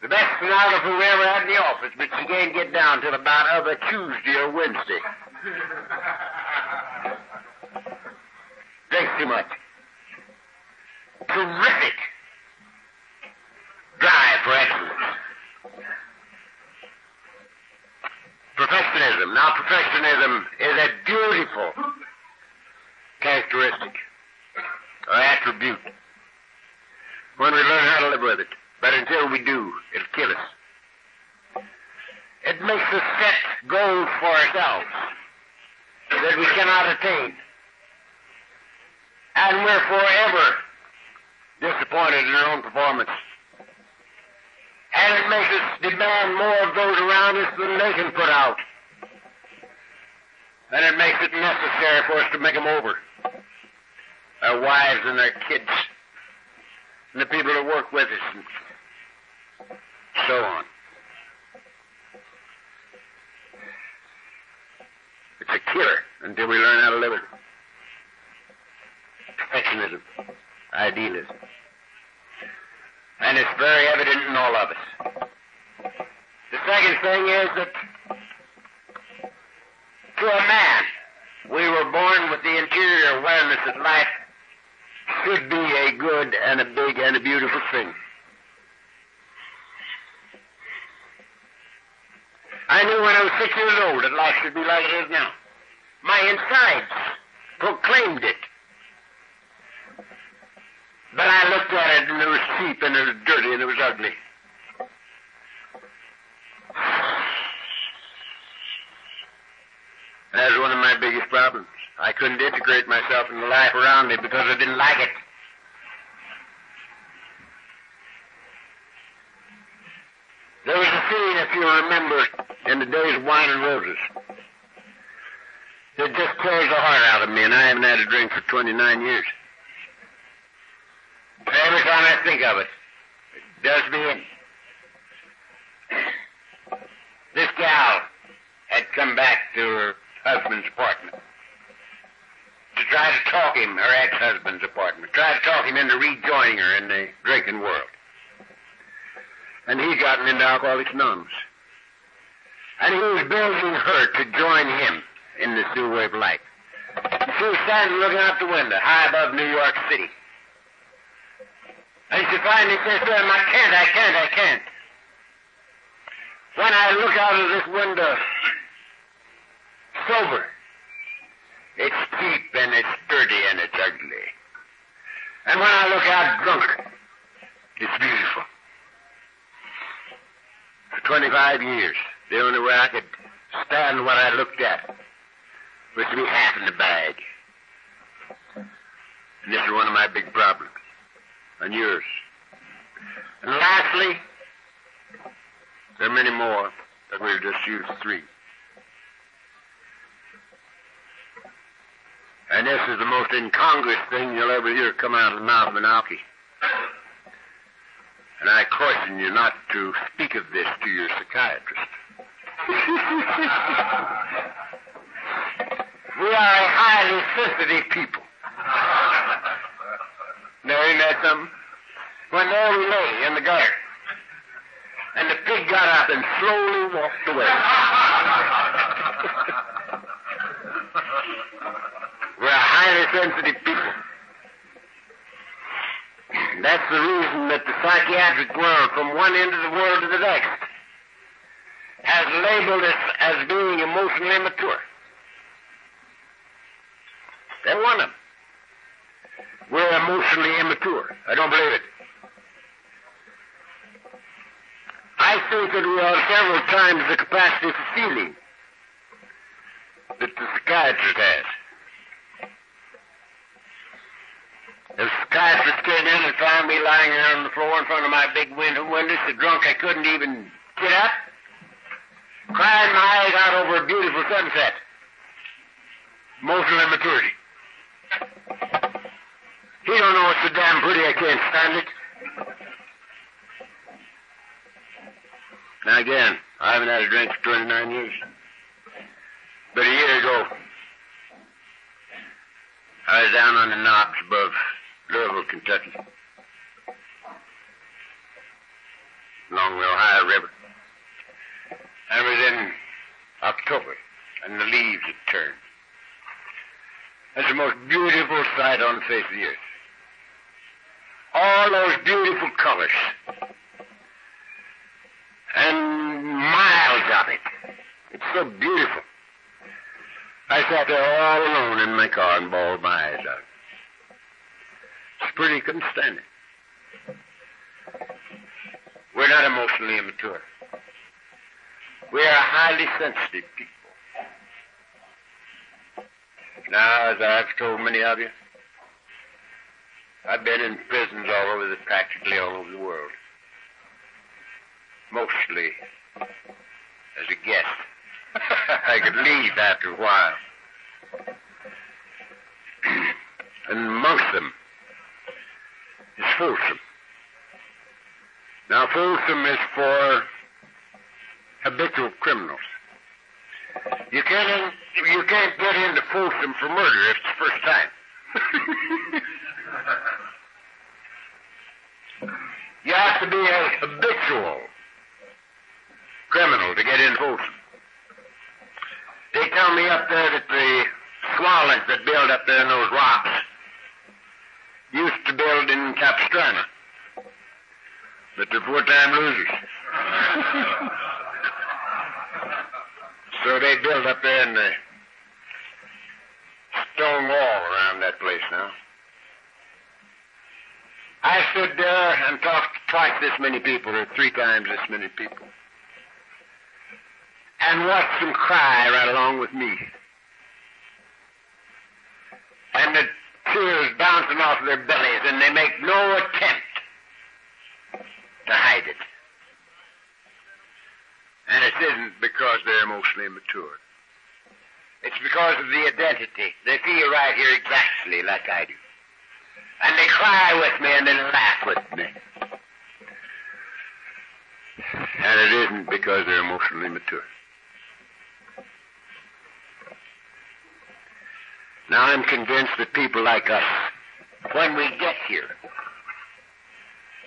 the best stenographer we ever had in the office, but she can't get down till about a Tuesday or Wednesday. Drinks too much. Terrific drive for excellence. Perfectionism. Now, perfectionism is a beautiful characteristic or attribute when we learn how to live with it. But until we do, it'll kill us. It makes us set goals for ourselves that we cannot attain. And we're forever disappointed in our own performance. And it makes us demand more of those around us than they can put out. And it makes it necessary for us to make them over. Our wives and our kids and the people who work with us and so on. It's a killer until we learn how to live it. Perfectionism, idealism. And it's very evident in all of us. The second thing is that to a man, we were born with the interior awareness that life should be a good and a big and a beautiful thing. I knew when I was 6 years old that life should be like it is now. My insides proclaimed it. But I looked at it and it was cheap and it was dirty and it was ugly. That's one of my biggest problems. I couldn't integrate myself in the life around me because I didn't like it. There was a scene, if you remember, in the days of Wine and Roses. It just closed the heart out of me, and I haven't had a drink for 29 years. Every time I think of it, it does me in. This gal had come back to her husband's apartment to try to talk him, her ex-husband's apartment, try to talk him into rejoining her in the drinking world. And he'd gotten into Alcoholics Anonymous. And he was begging her to join him in this new way of life. She was standing looking out the window, high above New York City. And she finally says to him, I can't. When I look out of this window, sober, it's cheap and it's dirty and it's ugly. And when I look out drunk, it's beautiful. For 25 years, the only way I could stand what I looked at was to be half in the bag. And this is one of my big problems, and yours. And lastly, there are many more, but we'll just use 3. And this is the most incongruous thing you'll ever hear come out of the mouth of an alkie. And I caution you not to speak of this to your psychiatrist. We are a highly sensitive people. Now, ain't that something? When there we lay in the gutter, and the pig got up and slowly walked away. We're a highly sensitive people. That's the reason that the psychiatric world, from one end of the world to the next, has labeled us as being emotionally immature. They're one of them. We're emotionally immature. I don't believe it. I think that we have several times the capacity for feeling that the psychiatrist has. If the psychiatrist came in and found me lying there on the floor in front of my big window so drunk I couldn't even get up, crying my eyes out over a beautiful sunset. Emotional immaturity. He don't know it's so damn pretty I can't stand it. Now again, I haven't had a drink for 29 years. But a year ago, I was down on the knobs above Louisville, Kentucky, along the Ohio River. I was in October, and the leaves had turned. That's the most beautiful sight on the face of the earth. All those beautiful colors. And miles of it. It's so beautiful. I sat there all alone in my car and bawled my eyes out. It's pretty, couldn't stand it. We're not emotionally immature. We are highly sensitive people. Now, as I've told many of you, I've been in prisons practically all over the world. Mostly as a guest. I could leave after a while. And amongst them is Folsom. Now, Folsom is for habitual criminals. You can't get into Folsom for murder if it's the first time. You have to be a habitual criminal to get in Folsom. They tell me up there that the swallows that build up there in those rocks used to build in Capistrano. But they're four-time losers. So they build up there in the stone wall around that place now. I stood there and talked to twice this many people, or 3 times this many people, and watched them cry right along with me. and the tears bouncing off their bellies, and they make no attempt to hide it. And it isn't because they're emotionally immature. It's because of the identity. They feel right here exactly like I do. And they cry with me and they laugh with me. And it isn't because they're emotionally mature. Now I'm convinced that people like us, when we get here,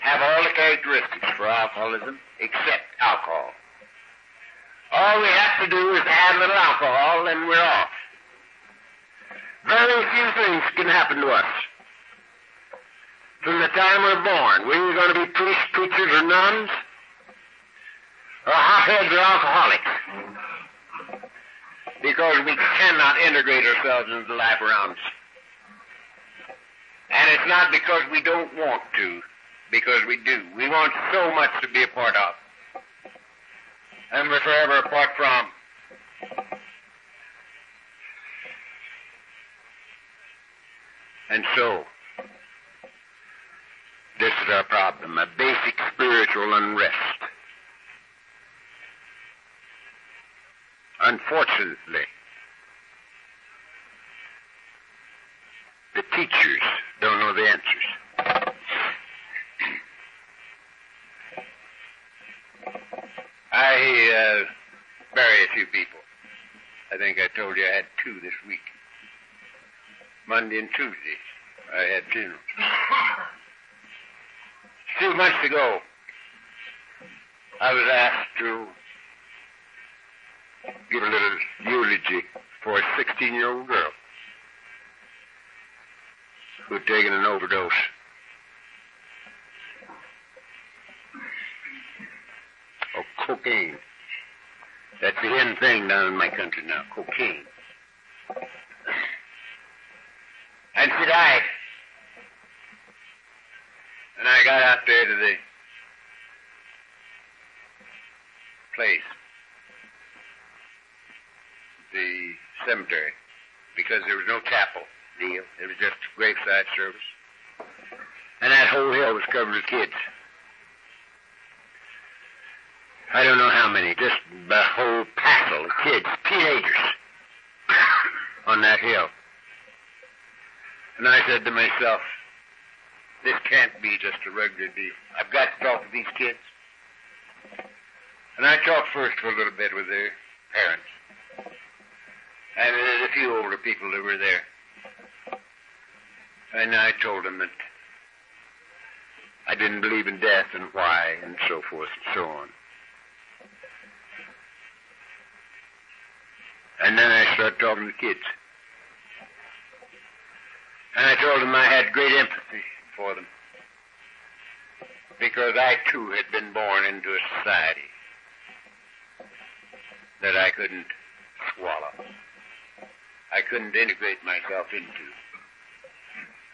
have all the characteristics for alcoholism except alcohol. All we have to do is add a little alcohol and we're off. Very few things can happen to us. From the time we're born, we're going to be priests, preachers, or nuns, or hotheads or alcoholics, because we cannot integrate ourselves into the life around us. And it's not because we don't want to, because we do. We want so much to be a part of, and we're forever apart from. And so, this is our problem, a basic spiritual unrest. Unfortunately, the teachers don't know the answers. I bury a few people. I think I told you I had 2 this week. Monday and Tuesday, I had funerals. 2 months ago, I was asked to give a little eulogy for a 16-year-old girl who had taken an overdose. Of cocaine. That's the in thing down in my country now, cocaine. And she died. And I got out there to the place, the cemetery, because there was no chapel deal. It was just graveside service. And that whole hill was covered with kids. I don't know how many, just a whole passel of kids, teenagers, on that hill. And I said to myself, this can't be just a regular deal. I've got to talk to these kids. And I talked first for a little bit with their parents. And there's a few older people that were there. And I told them that I didn't believe in death and why and so forth and so on. And then I started talking to the kids. And I told them I had great empathy for them, because I too had been born into a society that I couldn't swallow. I couldn't integrate myself into.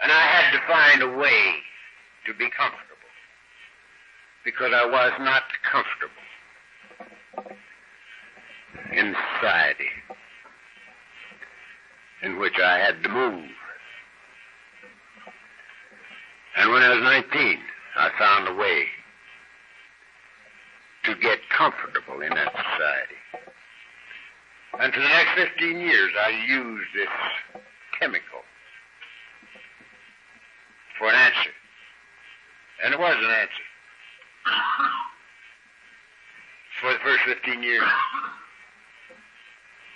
And I had to find a way to be comfortable, because I was not comfortable in society in which I had to move. And when I was 19, I found a way to get comfortable in that society. And for the next 15 years, I used this chemical for an answer. And it was an answer. For the first 15 years.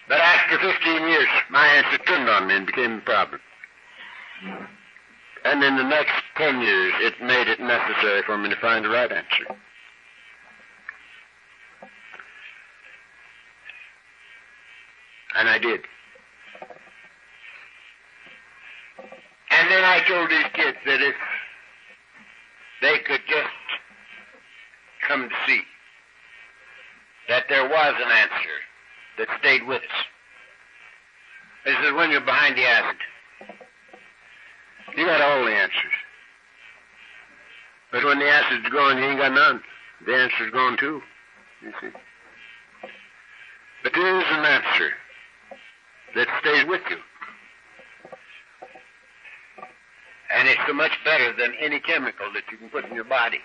But after 15 years, my answer turned on me and became a problem. And in the next 10 years, it made it necessary for me to find the right answer. And I did. And then I told these kids that if they could just come to see that there was an answer that stayed with us. I said, when you're behind the acid, you got all the answers. But when the acid's gone, you ain't got none. The answer's gone too, you see. But there is an answer that stays with you. And it's so much better than any chemical that you can put in your body.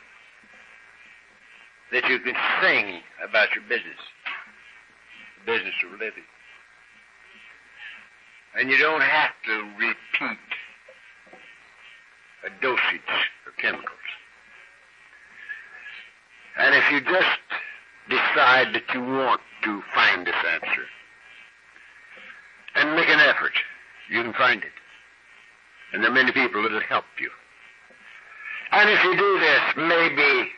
That you can sing about your business. The business of living. And you don't have to repeat a dosage of chemicals. And if you just decide that you want to find this answer and make an effort, you can find it. And there are many people that will help you. And if you do this, maybe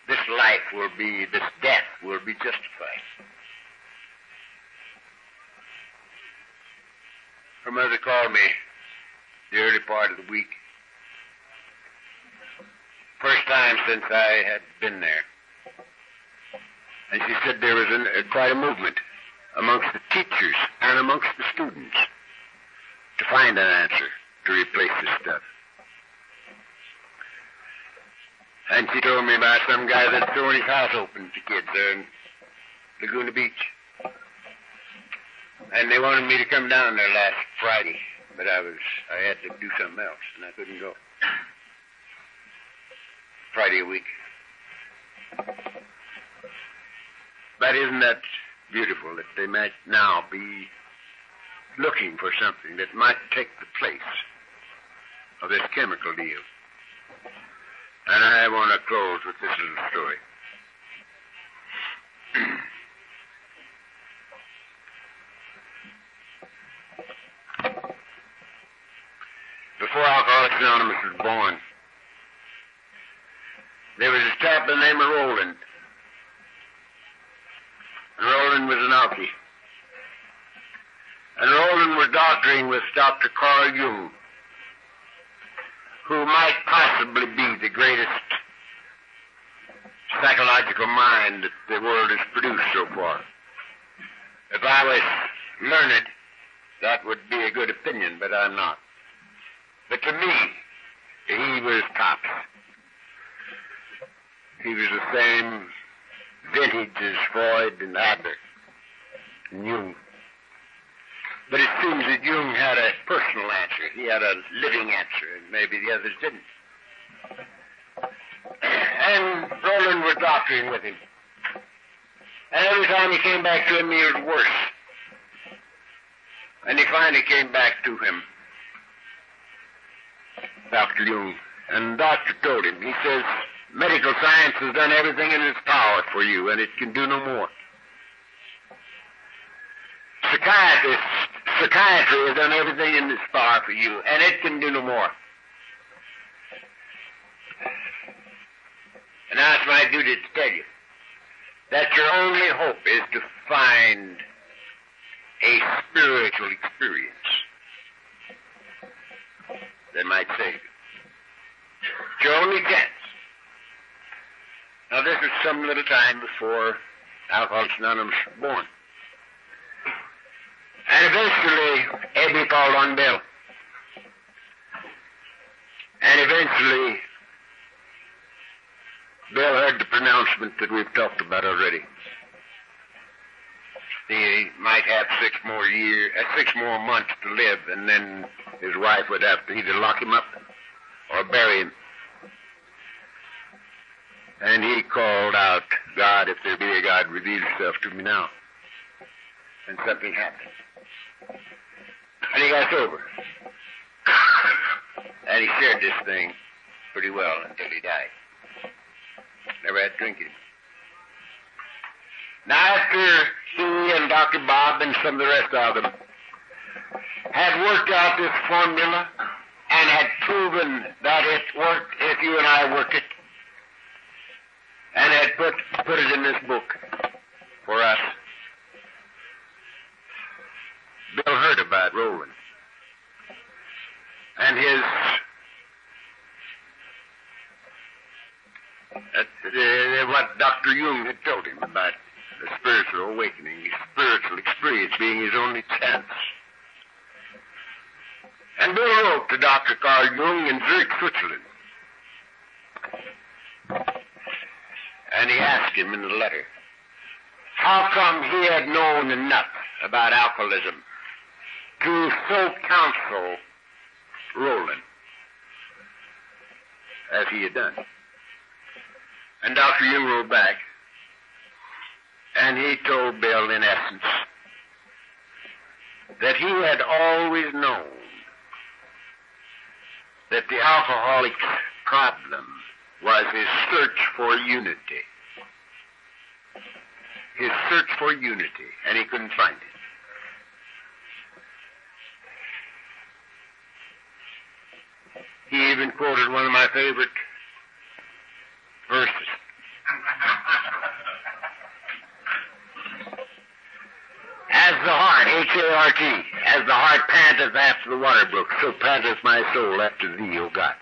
this death will be justified. Her mother called me the early part of the week. First time since I had been there. And she said there was quite a movement amongst the teachers and amongst the students to find an answer to replace this stuff. And she told me about some guy that thrown his house open to kids there in Laguna Beach. And they wanted me to come down there last Friday, but I had to do something else, and I couldn't go. Friday a week. But isn't that beautiful that they might now be looking for something that might take the place of this chemical deal? And I want to close with this little story. Before Alcoholics Anonymous was born, there was a chap by the name of Roland. And Roland was an alkie. And Roland was doctoring with Dr. Carl Jung, who might possibly be the greatest psychological mind that the world has produced so far. If I was learned, that would be a good opinion, but I'm not. But to me, he was tops. He was the same vintage as Freud and Adler and Jung. But it seems that Jung had a personal answer. He had a living answer, and maybe the others didn't. And Roland was doctoring with him. And every time he came back to him, he was worse. And he finally came back to him, Dr. Jung. And the doctor told him, he says, medical science has done everything in its power for you, and it can do no more. Psychiatry has done everything in its power for you, and it can do no more. And now it's my duty to tell you that your only hope is to find a spiritual experience that might save you. It's your only chance. Now, this was some little time before Alcoholics Anonymous was born. And eventually, Eddie called on Bill. And eventually, Bill heard the pronouncement that we've talked about already. He might have 6 more months to live, and then his wife would have to either lock him up or bury him. And he called out, God, if there be a God, reveal yourself to me now. And something happened. And he got sober. And he shared this thing pretty well until he died. Never had drinking. Now, after he and Dr. Bob and some of the rest of them had worked out this formula and had proven that it worked if you and I work it, and had put it in this book for us, Bill heard about Roland and what Dr. Jung had told him about the spiritual awakening, his spiritual experience being his only chance. And Bill wrote to Dr. Carl Jung in Zurich, Switzerland. And he asked him in the letter, how come he had known enough about alcoholism to so counsel Roland as he had done. And Dr. Jung wrote back, and he told Bill, in essence, that he had always known that the alcoholic's problem was his search for unity. His search for unity, and he couldn't find it. He even quoted one of my favorite verses. As the heart, H-A-R-T, as the heart panteth after the water brook, so panteth my soul after thee, O God.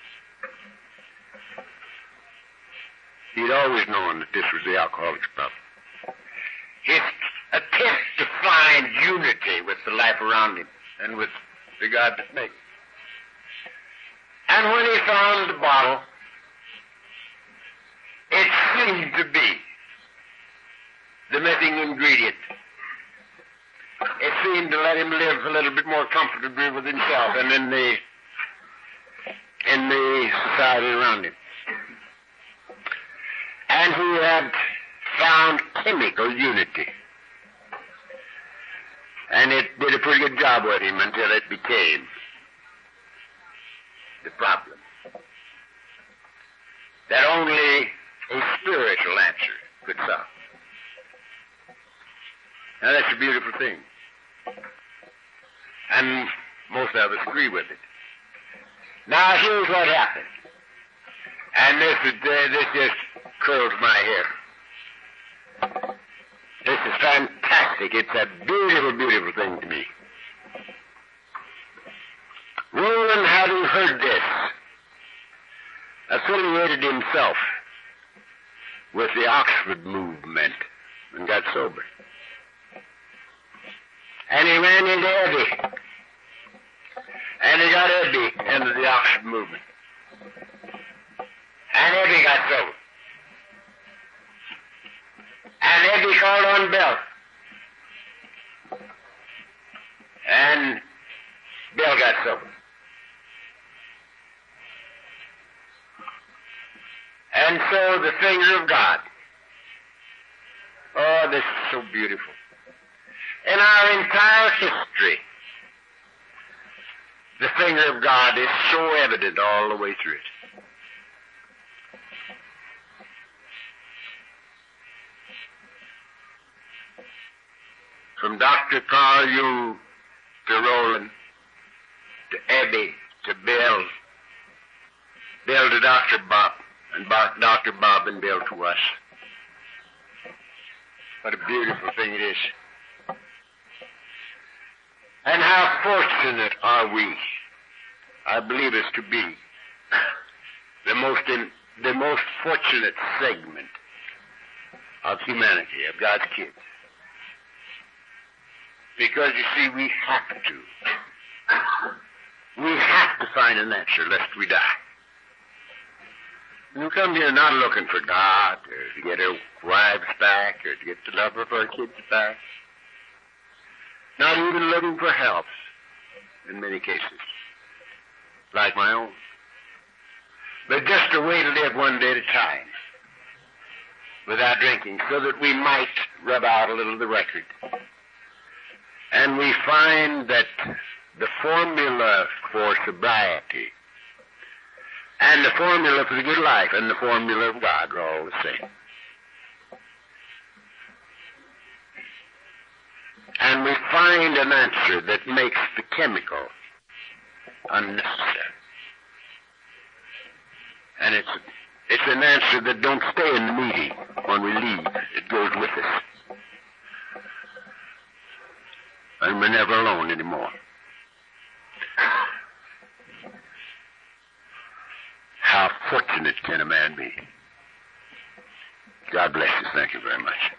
He'd always known that this was the alcoholic's problem. His attempt to find unity with the life around him and with the God that made him. And when he found the bottle, it seemed to be the missing ingredient. It seemed to let him live a little bit more comfortably with himself and in the society around him. And he had found chemical unity. And it did a pretty good job with him until it became the problem that only a spiritual answer could solve. Now that's a beautiful thing. And most of us agree with it. Now here's what happened. And this just curls my hair. This is fantastic. It's a beautiful, beautiful thing to me. Roland, having heard this, affiliated himself with the Oxford movement and got sober. And he ran into Eddie. And he got Eddie into the Oxford movement. And Eddie got sober. And Eddie called on Bill. And Bill got sober. And so the finger of God. Oh, this is so beautiful. In our entire history, the finger of God is so evident all the way through it. From Dr. Carl Jung to Roland, to Ebby, to Bill, Bill to Dr. Bob, and Dr. Bob and Bill to us. What a beautiful thing it is. And how fortunate are we, I believe us to be, the most fortunate segment of humanity, of God's kids. Because, you see, we have to find an answer lest we die. We come here not looking for God, or to get our wives back, or to get the love of our kids back. Not even looking for help, in many cases, like my own. But just a way to live one day at a time, without drinking, so that we might rub out a little of the record. And we find that the formula for sobriety and the formula for the good life and the formula of God are all the same. And we find an answer that makes the chemical unnecessary. And it's an answer that don't stay in the meeting when we leave. It goes with us. And we're never alone anymore. How fortunate can a man be? God bless you. Thank you very much.